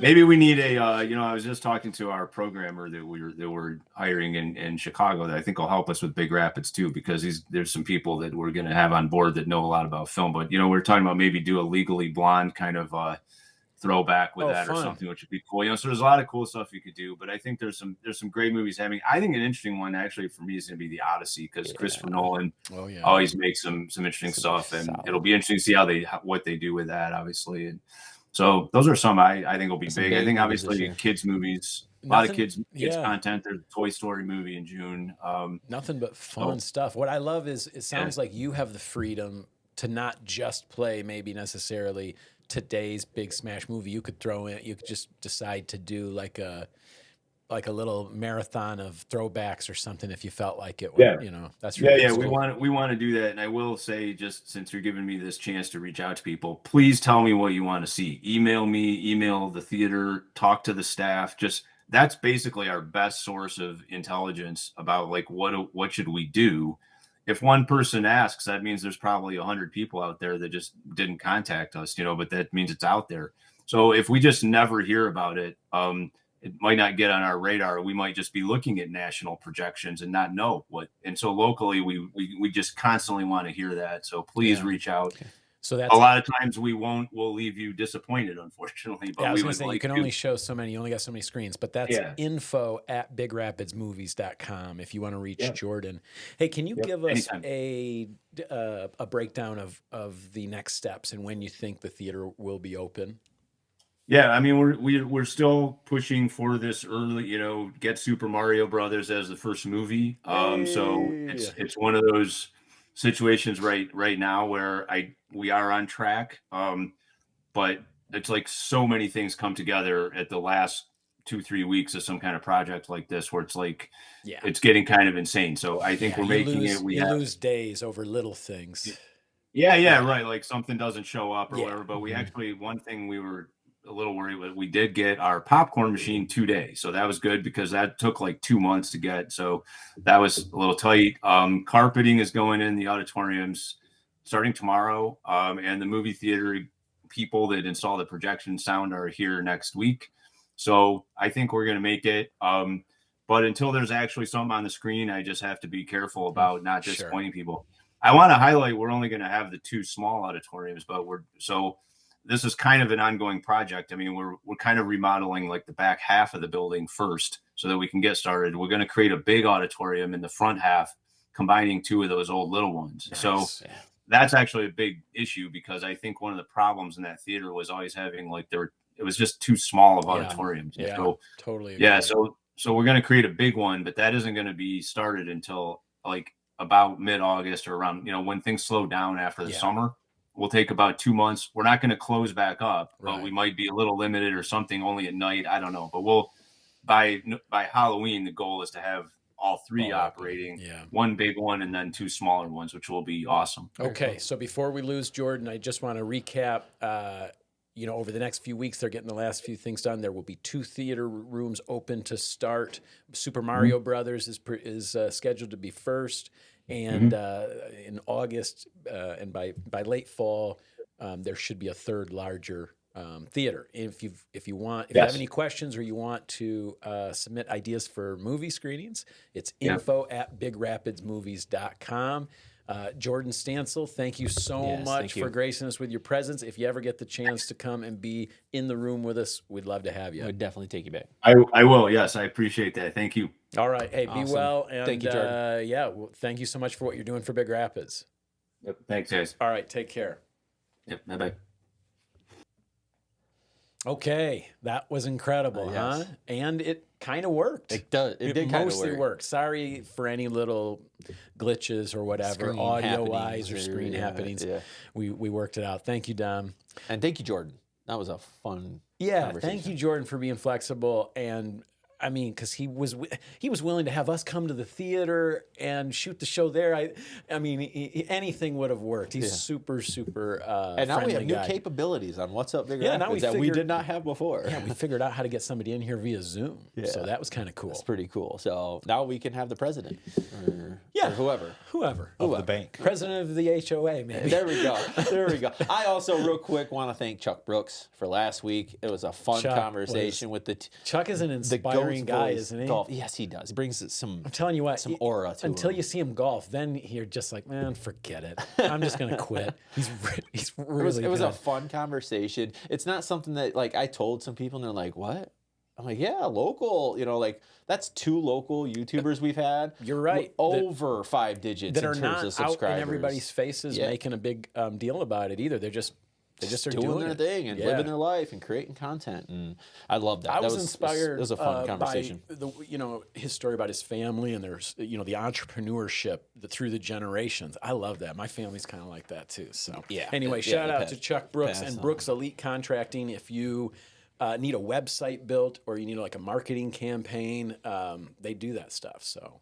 Maybe we need a. I was just talking to our programmer that we're hiring in Chicago that I think will help us with Big Rapids too, because there's some people that we're going to have on board that know a lot about film. But we're talking about maybe do a Legally Blonde kind of throwback with that, fun. Or something, which would be cool. So there's a lot of cool stuff you could do. But I think there's some great movies having. I think an interesting one actually for me is going to be The Odyssey, because Christopher Nolan always makes some interesting stuff, and it'll be interesting to see what they do with that, obviously. And so those are some I think will be big. I think obviously kids movies, a lot of kids content. There's a Toy Story movie in June. Nothing but fun stuff. What I love is it sounds like you have the freedom to not just play maybe necessarily today's big smash movie. You could throw in, you could just decide to do like a like a little marathon of throwbacks or something if you felt like it. Yeah. You know, that's Yeah, really yeah, cool. we want to do that. And I will say, just since you're giving me this chance to reach out to people, please tell me what you want to see. Email me, email the theater, talk to the staff. Just that's basically our best source of intelligence about like what should we do. If one person asks, that means there's probably 100 people out there that just didn't contact us, you know, but that means it's out there. So if we just never hear about it, it might not get on our radar. We might just be looking at national projections and not know what. And so locally, we just constantly want to hear that. So please Yeah. reach out. So that's A lot of times we'll leave you disappointed, unfortunately. But yeah, I was we going would to say, you like can to. only show so many, you only got so many screens, but that's Yeah. info@bigrapidsmovies.com if you want to reach Jordan. Hey, can you give us anytime. a breakdown of the next steps and when you think the theater will be open? Yeah, I mean we're still pushing for this early, you know, get Super Mario Brothers as the first movie. So it's one of those situations right now where we are on track. But it's like so many things come together at the last 2-3 weeks of some kind of project like this where it's like Yeah. it's getting kind of insane. So I think we're making it. We you have lose days over little things. yeah, right. Like something doesn't show up or Yeah. whatever. But we actually, one thing we were a little worried with, we did get our popcorn machine 2 days. So that was good because that took like 2 months to get. So that was a little tight. Carpeting is going in the auditoriums starting tomorrow. And the movie theater people that install the projection sound are here next week. So I think we're going to make it. But until there's actually something on the screen, I just have to be careful about not disappointing people. I want to highlight we're only going to have the 2 small auditoriums, but this is kind of an ongoing project. I mean, we're kind of remodeling like the back half of the building first so that we can get started. We're going to create a big auditorium in the front half, combining 2 of those old little ones. Nice. So that's actually a big issue because I think one of the problems in that theater was always having like it was just too small of auditoriums. Yeah, so, totally. Yeah. So we're going to create a big one, but that isn't going to be started until like about mid-August or around, you know, when things slow down after the summer. We'll take about 2 months. We're not going to close back up, but we might be a little limited or something only at night. I don't know, but we'll by Halloween, the goal is to have all 3 operating, 1 big one and then 2 smaller ones, which will be awesome. Okay. So before we lose Jordan, I just want to recap, you know, over the next few weeks, they're getting the last few things done. There will be 2 theater rooms open to start. Super Mario Brothers is scheduled to be first. And in August and by late fall, there should be a 3rd larger theater. If you have any questions or you want to submit ideas for movie screenings, it's info@bigrapidsmovies.com. Jordan Stancil, thank you so much for gracing us with your presence. If you ever get the chance to come and be in the room with us, we'd love to have you. I would definitely take you back. I will. Yes, I appreciate that. Thank you. All right. Hey, be well. And thank you, Jordan. well, thank you so much for what you're doing for Big Rapids. Yep. Thanks, guys. All right. Take care. Yep. Bye-bye. Okay, that was incredible, huh? And it kind of worked. It does. It did kind of mostly work. Sorry for any little glitches or whatever, audio-wise or screen happenings. Yeah. We worked it out. Thank you, Dom. And thank you, Jordan. That was a fun conversation. Thank you, Jordan, for being flexible. And I mean, because he was willing to have us come to the theater and shoot the show there. I mean, anything would have worked. He's super and now we have new guy. capabilities on What's Up Big Rapids that we did not have before. Yeah, we figured out how to get somebody in here via Zoom. Yeah. So that was kind of cool. That's pretty cool. So now we can have the president or whoever of the bank, president of the HOA, maybe. There we go. I also real quick want to thank Chuck Brooks for last week. It was a fun conversation with the Chuck is an inspiring guy, isn't he? Golf. Yes, he does. He brings some. I'm telling you what, some aura to until him. you see him golf, then you're just like, man, forget it. I'm just gonna quit. He's really. It was a fun conversation. It's not something that like I told some people and they're like, what? I'm like, yeah, local. You know, like that's 2 local YouTubers we've had. You're right. Over 5 digits that in are terms not of subscribers. Out in everybody's faces making a big deal about it either. They just are doing their thing and living their life and creating content, and I love that. I was inspired. It was a fun conversation. By his story about his family and there's the entrepreneurship through the generations. I love that. My family's kind of like that too. So anyway, shout out to Chuck Brooks and Brooks Elite Contracting. If you need a website built or you need like a marketing campaign, they do that stuff. So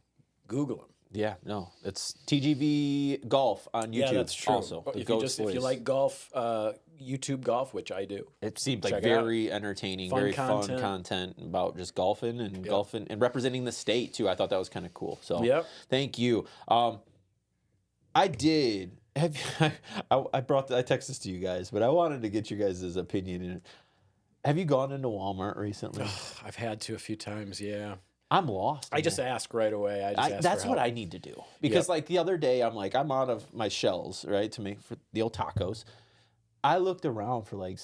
Google them. Yeah, no, it's TGV Golf on YouTube. Yeah, that's true. Also, if you like golf, YouTube golf, which I do. it seemed like Check it out. very entertaining, Fun very content. fun content about just golfing and golfing and representing the state too. I thought that was kind of cool. So, Yep. thank you. I did. I text this to you guys, but I wanted to get you guys' opinion in it. Have you gone into Walmart recently? I've had to a few times, yeah. I'm lost. I just ask right away. I just ask that's for what help. I need to do because like the other day I'm out of my shells, right, to make for the old tacos. I looked around for like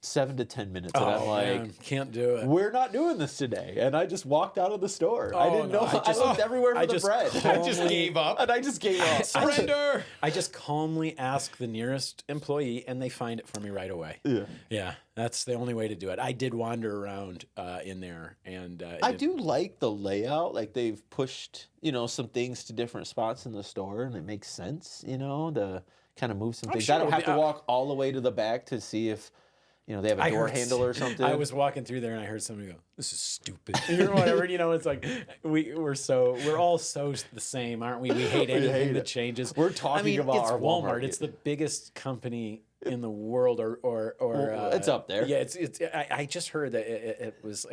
7 to 10 minutes and I'm like, man, can't do it. we're not doing this today, and I just walked out of the store. I didn't know. I looked everywhere for the bread. I just gave up. And I just gave up. Surrender. I just calmly ask the nearest employee, and they find it for me right away. Yeah, that's the only way to do it. I did wander around in there, and I do like the layout. Like they've pushed, some things to different spots in the store, and it makes sense, to kind of move some things. sure I don't have to the- walk all the way to the back to see if, they have a door handle or something. I was walking through there, and I heard somebody go, "This is stupid," or whatever. It's like we're all so the same, aren't we? We hate anything that changes. We're talking about it's our Walmart. It's the biggest company in the world, or it's up there. Yeah, it's. I just heard that it was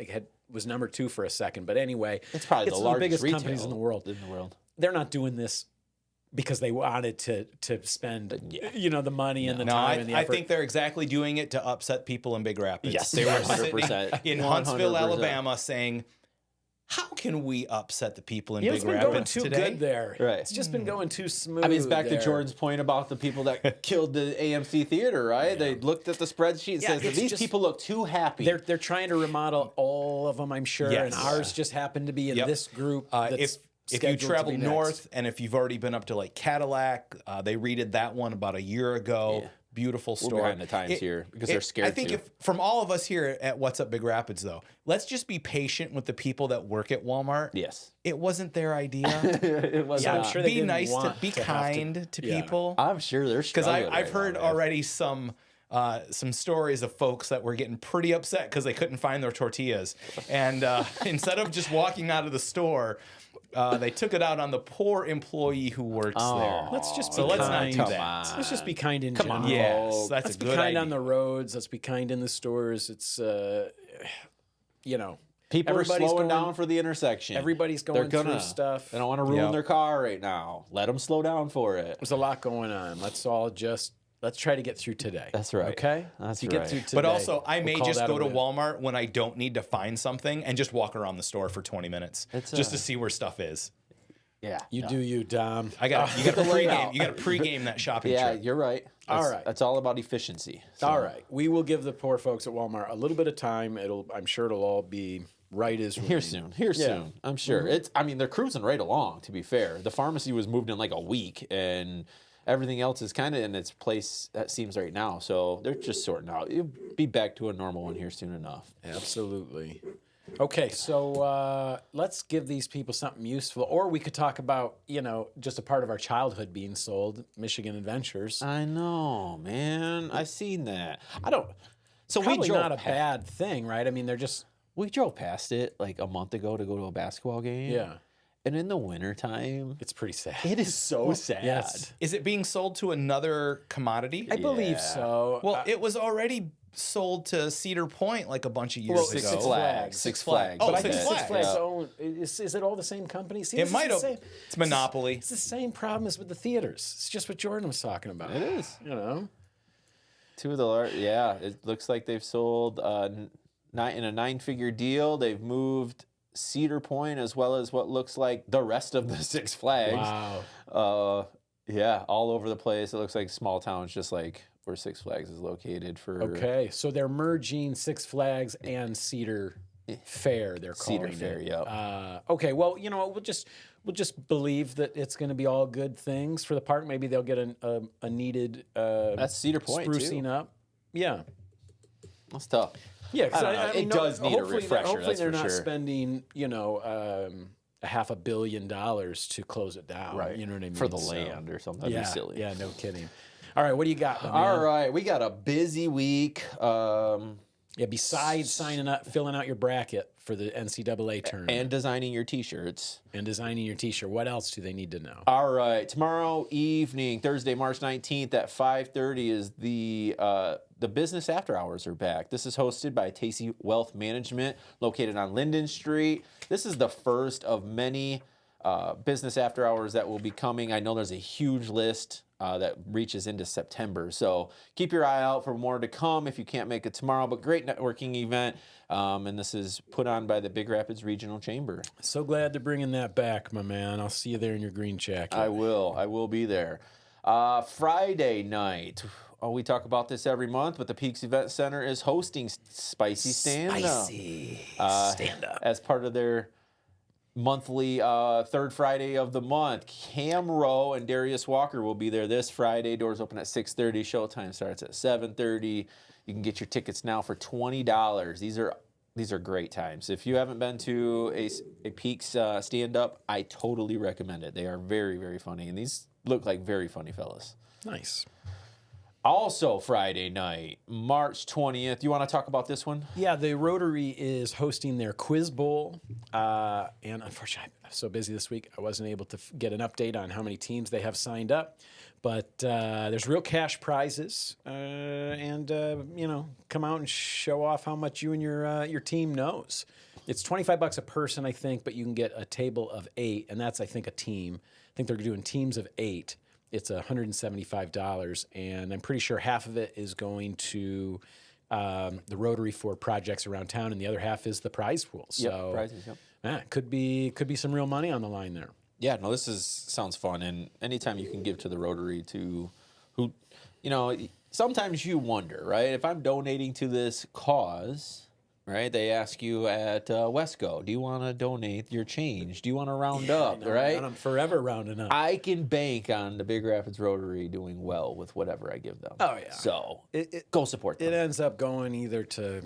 was number 2 for a second, but anyway, It's probably the largest biggest retail companies in the world. They're not doing this because they wanted to spend the money and the No, time and the I effort. think they're exactly doing it to upset people in Big Rapids. Yes, they were 100%. sitting in Huntsville, 100%. Alabama, saying, "How can we upset the people in it's Big been going Rapids too today?" good there. Right. It's just been going too smooth. I mean, it's back there. to Jordan's point about the people that killed the AMC theater, right? They looked at the spreadsheet and says, it's these just- people look too happy. They're trying to remodel all of them, I'm sure, Yes. and ours just happened to be in Yep. this group. If you scheduled to travel be next. north and if you've already been up to like Cadillac, they redid that one about a year ago. Yeah. Beautiful store. behind the times here because they're scared I think to. if from all of us here at What's Up Big Rapids, though, let's just be patient with the people that work at Walmart. Yes. It wasn't their idea. It was Yeah, I'm not. sure they Be didn't nice to want be to have kind to yeah. people. I'm sure they're Because struggling I've right heard now, already some stories of folks that were getting pretty upset because they couldn't find their tortillas, and instead of just walking out of the store, they took it out on the poor employee who works there. Let's just be So let's not kind. do that. Let's just be kind in general. Yes, that's Let's a be good kind idea. on the roads. Let's be kind in the stores. It's People are everybody's slowing going- down for the intersection. everybody's They're going gonna through stuff. They don't want to ruin Yep. their car right now. Let them slow down for it. There's a lot going on. Let's try to get through today. That's right. Okay? That's if you get right. through today. But also, I we'll may call just that go a to win. Walmart when I don't need to find something and just walk around the store for 20 minutes It's, just to see where stuff is. Yeah. You do you, Dom. You got to layout. pregame. You got to pregame that shopping Yeah, trip. you're right. All That's- right. That's all about efficiency. So- All right. We will give the poor folks at Walmart a little bit of time. I'm sure it'll all be right as rain. Here soon. Soon. I'm sure. They're cruising right along, to be fair. The pharmacy was moved in like a week and everything else is kind of in its place, that seems right now. So they're just sorting out. It'll be back to a normal one here soon enough. Absolutely. Okay, so let's give these people something useful, or we could talk about, just a part of our childhood being sold, Michigan Adventures. I know, man. I've seen that. So Probably we drove not a bad thing, right? I mean, they're just We drove past it like a month ago to go to a basketball game. yeah. And in the wintertime, It's pretty sad. it is so sad. Yes. Is it being sold to another commodity? I believe so. Well, it was already sold to Cedar Point like a bunch of years Six ago. Flags. Six Flags. but I Six think Six Flags. Flags own. Is it all the same company? See, It this is might the have. same- It's Monopoly. It's the same problem as with the theaters. It's just what Jordan was talking about. It is. Two of the it looks like they've sold in a 9-figure deal. They've moved Cedar Point as well as what looks like the rest of the Six Flags. Wow. All over the place. It looks like small towns, just like where Six Flags is located. Okay, so they're merging Six Flags and Cedar Fair. They're calling Cedar Fair, it. yep. Okay, well, we'll just believe that it's going to be all good things for the park. Maybe they'll get a needed That's Cedar Point sprucing too. up. Yeah. That's tough. Yeah, because I don't know. It does need a hopefully refresher, Hopefully, that's they're for not sure. spending, $500 million to close it down. Right. You know what I mean? For the So, land or something. That'd yeah, be silly. yeah, no kidding. All right, what do you got? my man? All right, we got a busy week. Yeah, besides signing up, filling out your bracket for the NCAA tournament. And designing your T-shirts. And designing your T-shirt. What else do they need to know? All right. Tomorrow evening, Thursday, March 19th at 5:30 is the business after hours are back. This is hosted by Tasty Wealth Management, located on Linden Street. This is the first of many business after hours that will be coming. I know there's a huge list that reaches into September. So keep your eye out for more to come if you can't make it tomorrow. But great networking event. And this is put on by the Big Rapids Regional Chamber. So glad they're bringing that back, my man. I'll see you there in your green jacket. I will be there. Friday night. Oh, we talk about this every month, but the Peaks Event Center is hosting Spicy Stand-Up. Spicy Stand-Up. As part of their monthly third Friday of the month. Cam Rowe and Darius Walker will be there this Friday. Doors open at 6:30. Showtime starts at 7:30. You can get your tickets now for $20. These are great times. If you haven't been to a Peaks stand-up, I totally recommend it. They are very, very funny, and these look like very funny fellas. Nice. Also Friday night, March 20th. You want to talk about this one? Yeah, the Rotary is hosting their Quiz Bowl. And unfortunately, I'm so busy this week, I wasn't able to get an update on how many teams they have signed up. But there's real cash prizes. And come out and show off how much you and your team knows. It's $25 a person, I think, but you can get a table of 8. And that's, I think, a team. I think they're doing teams of 8. It's $175, and I'm pretty sure half of it is going to the Rotary for projects around town, and the other half is the prize pool. So, prizes, could be some real money on the line there. Yeah, no, sounds fun, and anytime you can give to the Rotary to who, sometimes you wonder, right? If I'm donating to this cause, right? They ask you at Wesco, do you want to donate your change? Do you want to round up, right? I'm forever rounding up. I can bank on the Big Rapids Rotary doing well with whatever I give them. Oh, yeah. So go support them. It ends up going either to,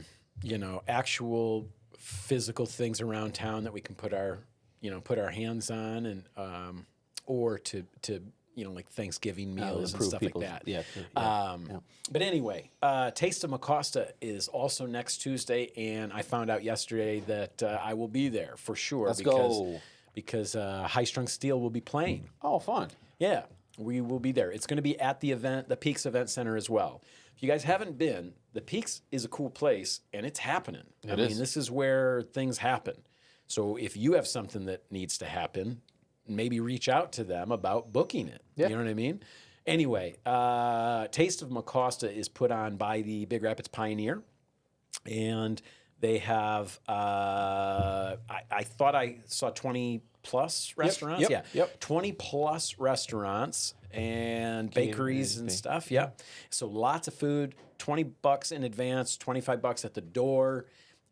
actual physical things around town that we can put our hands on, and or to like Thanksgiving meals and stuff like that. Yeah. But anyway, Taste of Mecosta is also next Tuesday, and I found out yesterday that I will be there for sure. Let's go. Because High Strung Steel will be playing. Oh, fun. Yeah, we will be there. It's going to be at the Peaks Event Center as well. If you guys haven't been, the Peaks is a cool place, and it's happening. I mean, this is where things happen. So if you have something that needs to happen, maybe reach out to them about booking it. Yeah. You know what I mean? Anyway, Taste of Mecosta is put on by the Big Rapids Pioneer, and they have, I thought I saw 20-plus restaurants. Yep. 20-plus restaurants and bakeries and stuff. Yeah. So lots of food, $20 in advance, $25 at the door.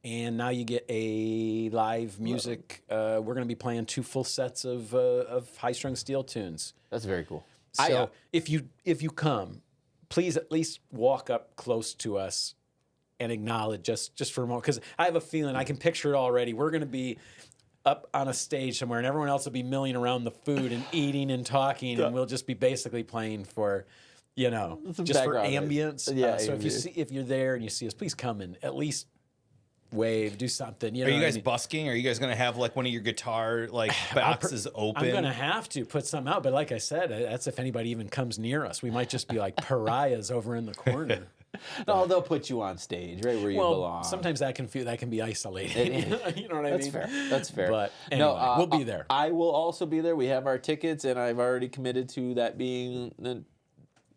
And now you get a live music. We're going to be playing 2 full sets of High Strung Steel tunes. That's very cool. So if you come, please at least walk up close to us and acknowledge just for a moment, because I have a feeling I can picture it already. We're going to be up on a stage somewhere, and everyone else will be milling around the food and eating and talking, and we'll just be basically playing for, just for ambience. Yeah. So if you're there and you see us, please come and at least wave, do something. Are you guys busking? Are you guys going to have like one of your guitar boxes open? I'm going to have to put something out, but like I said, that's if anybody even comes near us. We might just be like pariahs over in the corner. No, they'll put you on stage right where you belong. Sometimes that can be isolated. You know what I mean? That's fair. But anyway, we'll be there. I will also be there. We have our tickets, and I've already committed to that being the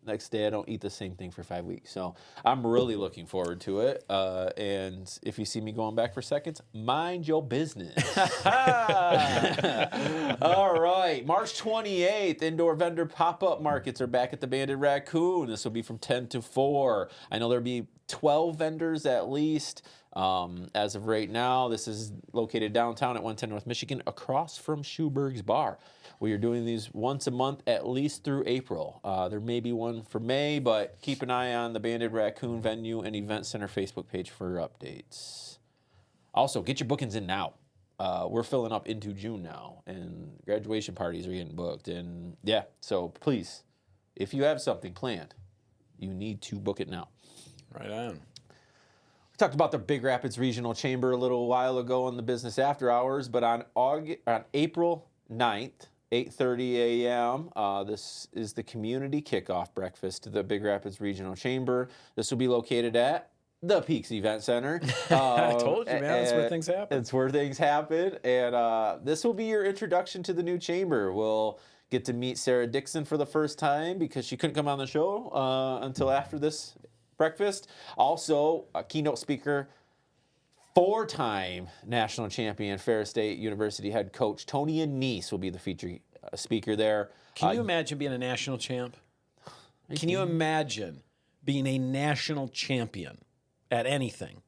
next day. I don't eat the same thing for 5 weeks. So I'm really looking forward to it. And if you see me going back for seconds, mind your business. All right. March 28th, indoor vendor pop-up markets are back at the Banded Raccoon. This will be from 10 to 4. I know there'll be 12 vendors at least. As of right now, this is located downtown at 110 North Michigan, across from Schuberg's Bar. We are doing these once a month, at least through April. There may be one for May, but keep an eye on the Banded Raccoon Venue and Event Center Facebook page for updates. Also, get your bookings in now. We're filling up into June now, and graduation parties are getting booked. And yeah, so please, if you have something planned, you need to book it now. Right on. We talked about the Big Rapids Regional Chamber a little while ago on the Business After Hours, but on April 9th, 8:30 a.m., this is the community kickoff breakfast to the Big Rapids Regional Chamber. This will be located at the Peaks Event Center. I told you, man, that's where things happen. It's where things happen. And this will be your introduction to the new chamber. We'll get to meet Sarah Dixon for the first time because she couldn't come on the show until after this breakfast. Also, a keynote speaker, 4-time national champion, Ferris State University head coach Tony Anise will be the featured speaker there. Can you imagine being a national champ? Can you imagine being a national champion at anything?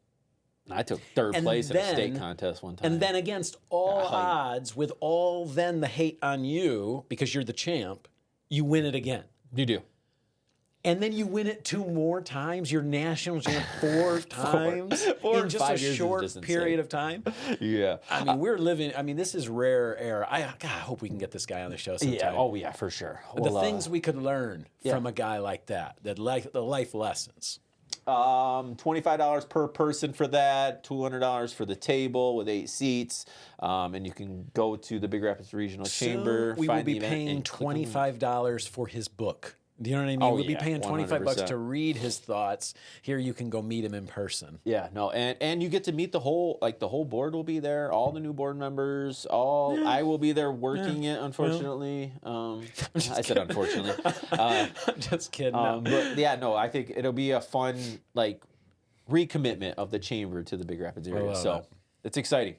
I took third place in a state contest one time. And then against all odds, with all then the hate on you, because you're the champ, you win it again. You do. And then you win it 2 more times. You're national champ 4 times in just a short period of time. Yeah. I mean, we're living, I mean, this is rare era. I hope we can get this guy on the show sometime. Yeah. Oh, yeah, for sure. The things we could learn from a guy like that, the life lessons. $25 per person for that, $200 for the table with 8 seats. And you can go to the Big Rapids Regional Chamber. We will be paying $25 for his book. Do you know what I mean? Oh, we'll be yeah, paying $25 100%. to read his thoughts. Here you can go meet him in person. Yeah, no, and you get to meet the whole board will be there, all the new board members, I will be there working it, unfortunately. I said unfortunately. I'm just kidding. No. But yeah, no, I think it'll be a fun recommitment of the chamber to the Big Rapids area. So it's exciting.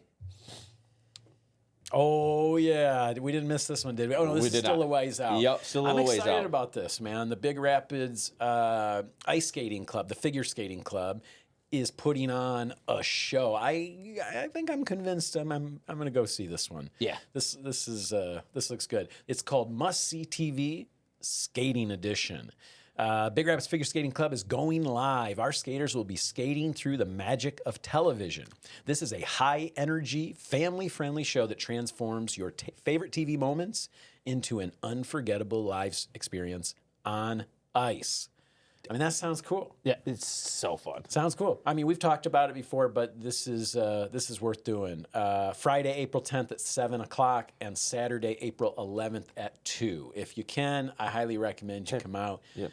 Oh, yeah. We didn't miss this one, did we? Oh, no, this is still a ways out. Yep, still a ways out. I'm excited about this, man. The Big Rapids Ice Skating Club, the Figure Skating Club, is putting on a show. I think I'm convinced I'm going to go see this one. Yeah. This looks good. It's called Must See TV Skating Edition. Big Rapids Figure Skating Club is going live. Our skaters will be skating through the magic of television. This is a high-energy, family-friendly show that transforms your favorite TV moments into an unforgettable live experience on ice. I mean, that sounds cool. Yeah, it's so fun. Sounds cool. I mean, we've talked about it before, but this is worth doing. Friday, April 10th at 7 o'clock and Saturday, April 11th at 2. If you can, I highly recommend you come out. Yep.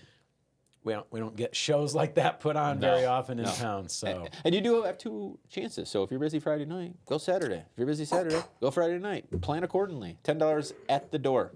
We don't get shows like that put on very often in town. So and you do have 2 chances. So if you're busy Friday night, go Saturday. If you're busy Saturday, go Friday night. Plan accordingly. $10 at the door.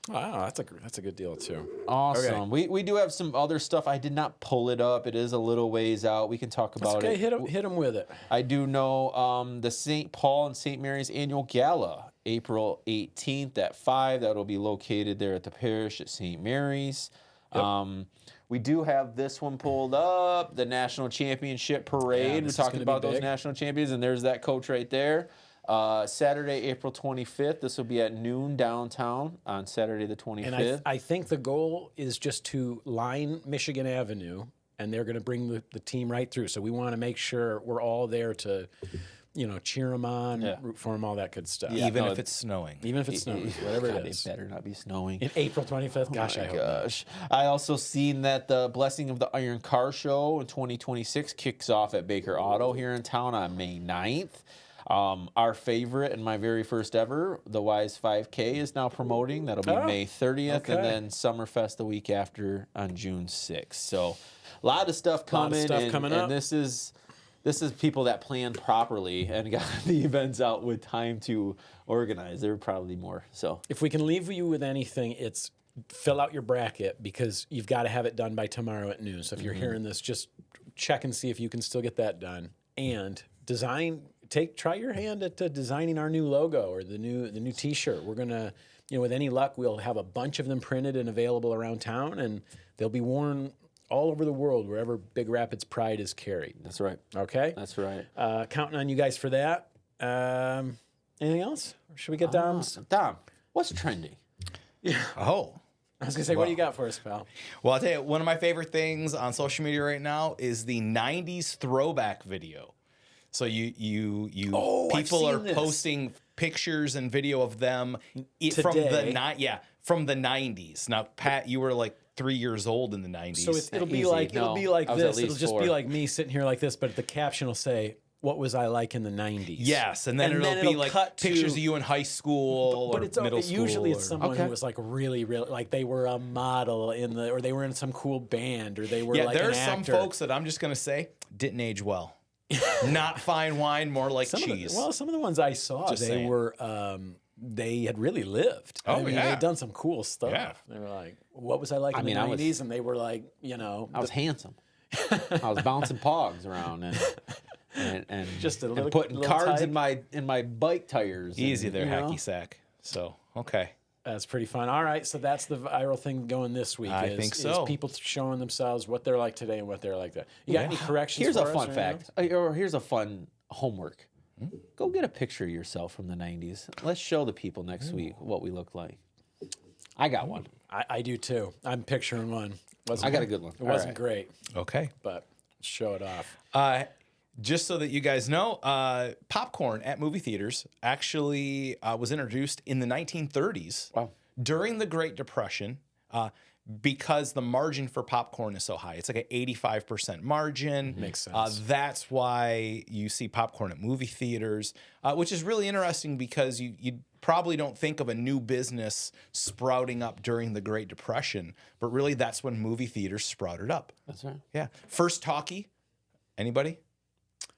Wow, that's a good deal too. Awesome. Okay. We do have some other stuff. I did not pull it up. It is a little ways out. We can talk about it. Hit them with it. I do know the St. Paul and St. Mary's Annual Gala, April 18th at 5. That'll be located there at the parish at St. Mary's. Yep. We do have this one pulled up, the National Championship Parade. We talked about those national champions, and there's that coach right there. Saturday, April 25th. This will be at noon downtown on Saturday the 25th. And I think the goal is just to line Michigan Avenue, and they're going to bring the team right through. So we want to make sure we're all there to, cheer them on, root for them, all that good stuff. Yeah, even if it's snowing. Even if it's snowing, whatever it is. It better not be snowing. In April 25th? Gosh, I hope not. I also seen that the Blessing of the Iron Car Show in 2026 kicks off at Baker Auto here in town on May 9th. Our favorite and my very first ever, the Wise 5K, is now promoting. That'll be May 30th, and then Summerfest the week after on June 6th. So a lot of stuff coming. And this is people that plan properly and got the events out with time to organize. There are probably more. So if we can leave you with anything, it's fill out your bracket because you've got to have it done by tomorrow at noon. So if you're hearing this, just check and see if you can still get that done. And try your hand at designing our new logo or the new T-shirt. We're gonna, with any luck, we'll have a bunch of them printed and available around town, and they'll be worn all over the world wherever Big Rapids pride is carried. That's right. Okay. That's right. Counting on you guys for that. Anything else? Or should we get Dom's? Dom, what's trending? Oh. I was gonna say, what do you got for us, pal? Well, I'll tell you, one of my favorite things on social media right now is the 90s throwback video. So people are posting pictures and video of them from the 90s. Now, Pat, you were like 3 years old in the 90s. So it'll be Easy. like No, it'll be like I was at this. It'll least just 4. be like me sitting here like this, but the caption will say, "What was I like in the '90s?" Yes, and then it'll be like cut pictures to, of you in high school but or it's middle school. usually it's or- someone Okay. who was like really like they were a model or they were in some cool band, or they were Yeah, like there an are some actor. folks that I'm just gonna say didn't age well. Not fine wine, more like cheese. Some of the ones I saw, Just they saying. were they had really lived. Oh, I mean, yeah. they'd done some cool stuff. Yeah. They were like, "What was I like in the I was- '90s?" And they were like, I was handsome. I was bouncing pogs around and Just a and little- putting little cards type. in my bike tires. Easy and, there, you know. hacky sack. So okay. That's pretty fun. All right, so that's the viral thing going this week. I is, think so. Is people showing themselves what they're like today and what they're like that. You got any corrections? Here's for a us fun or fact, or here's a fun homework. Go get a picture of yourself from the 90s. Let's show the people next week what we look like. I got one. I do too. I'm picturing one. I got a good one. It wasn't great, Okay. but show it off. Just so that you guys know, popcorn at movie theaters actually was introduced in the 1930s Wow. during the Great Depression because the margin for popcorn is so high. It's like an 85% margin. Makes sense. That's why you see popcorn at movie theaters, which is really interesting because you probably don't think of a new business sprouting up during the Great Depression, but really that's when movie theaters sprouted up. That's right. Yeah. First talkie. Anybody?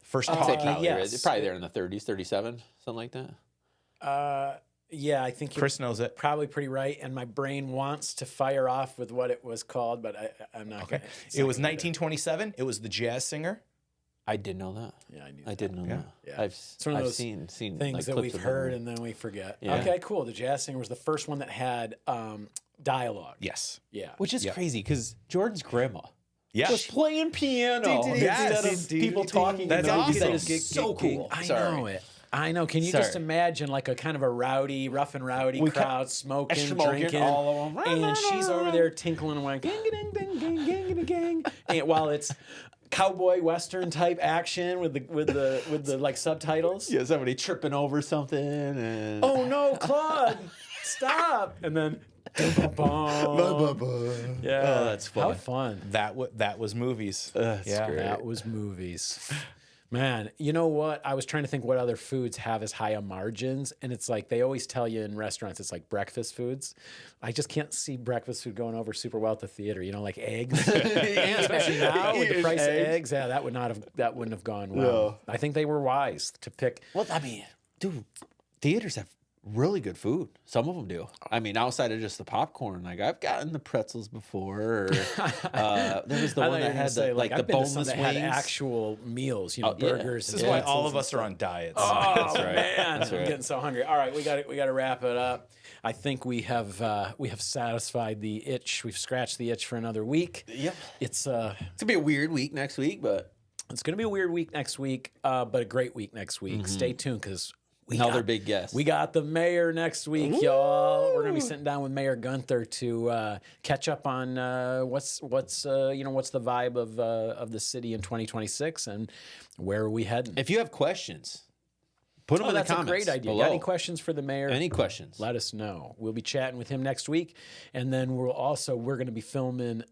First I'd say talkie. probably, yes. probably there in the 30s, 37, something like that. Yeah, I think you're Chris knows it. probably pretty right. And my brain wants to fire off with what it was called, but I'm not. Okay. Gonna, it's It not was gonna be 1927. It was the jazz singer. I did know that. there. Yeah, I knew. I did know that. Yeah. I've one of I've those seen things like, that clips we've of heard them. and then we forget. Yeah. Okay, cool. The Jazz Singer was the first one that had dialogue. Yes. Yeah. Which is crazy because Jordan's grandma Yeah. was playing piano Yes. instead of people talking. That's in the movies. awesome. That is so cool. I Sorry. know it. I know. Can you just Sorry. imagine like a kind of a rowdy, rough and rowdy crowd smoking, drinking, all of them. and she's over there tinkling away, gang, ding, ding, gang, gang, gang, and while it's cowboy western type action with the like subtitles. Yeah, somebody tripping over something and Oh no, Claude, stop! And then, yeah, Oh, that's fun. How fun! That was movies. That's yeah. great. That was movies. Man, you know what? I was trying to think what other foods have as high a margins, and it's like they always tell you in restaurants, it's like breakfast foods. I just can't see breakfast food going over super well at the theater. You know, like eggs, and especially now with the price of eggs. Yeah, that wouldn't have gone well. I think they were wise to pick. Well, I mean, dude, theaters have really good food. Some of them do. I mean, outside of just the popcorn, like I've gotten the pretzels before. Or, there was the I one thought you were that gonna had say, the, like the I've been to some boneless that wings. had actual meals, you know, Oh, yeah. burgers. This is and why pizzas all of and us are on diets. Oh That's right. man, That's I'm right. getting so hungry. All right, we got to wrap it up. I think we have satisfied the itch. We've scratched the itch for another week. Yep. It's It's gonna be a weird week next week, but it's going to be a weird week next week, but a great week next week. Stay tuned because another big guest. We got the mayor next week, y'all. We're gonna be sitting down with Mayor Guenther to catch up on what's the vibe of the city in 2026 and where are we heading. if you have questions, put them in the That's comments. a great idea. Below. Got any questions for the mayor? Any questions? Let us know. We'll be chatting with him next week, and then we're going to be filming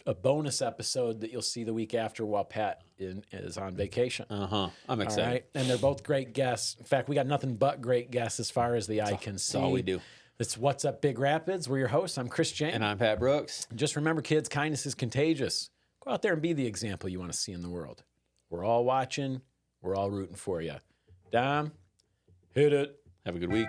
a bonus episode that you'll see the week after while Pat is on vacation. I'm All excited. right, and they're both great guests. In fact, we got nothing but great guests as far as the eye can see. That's all we do. It's What's Up Big Rapids. We're your hosts. I'm Chris James. And I'm Pat Brooks. Just remember, kids, kindness is contagious. Go out there and be the example you want to see in the world. We're all watching. We're all rooting for you. Dom, hit it. Have a good week.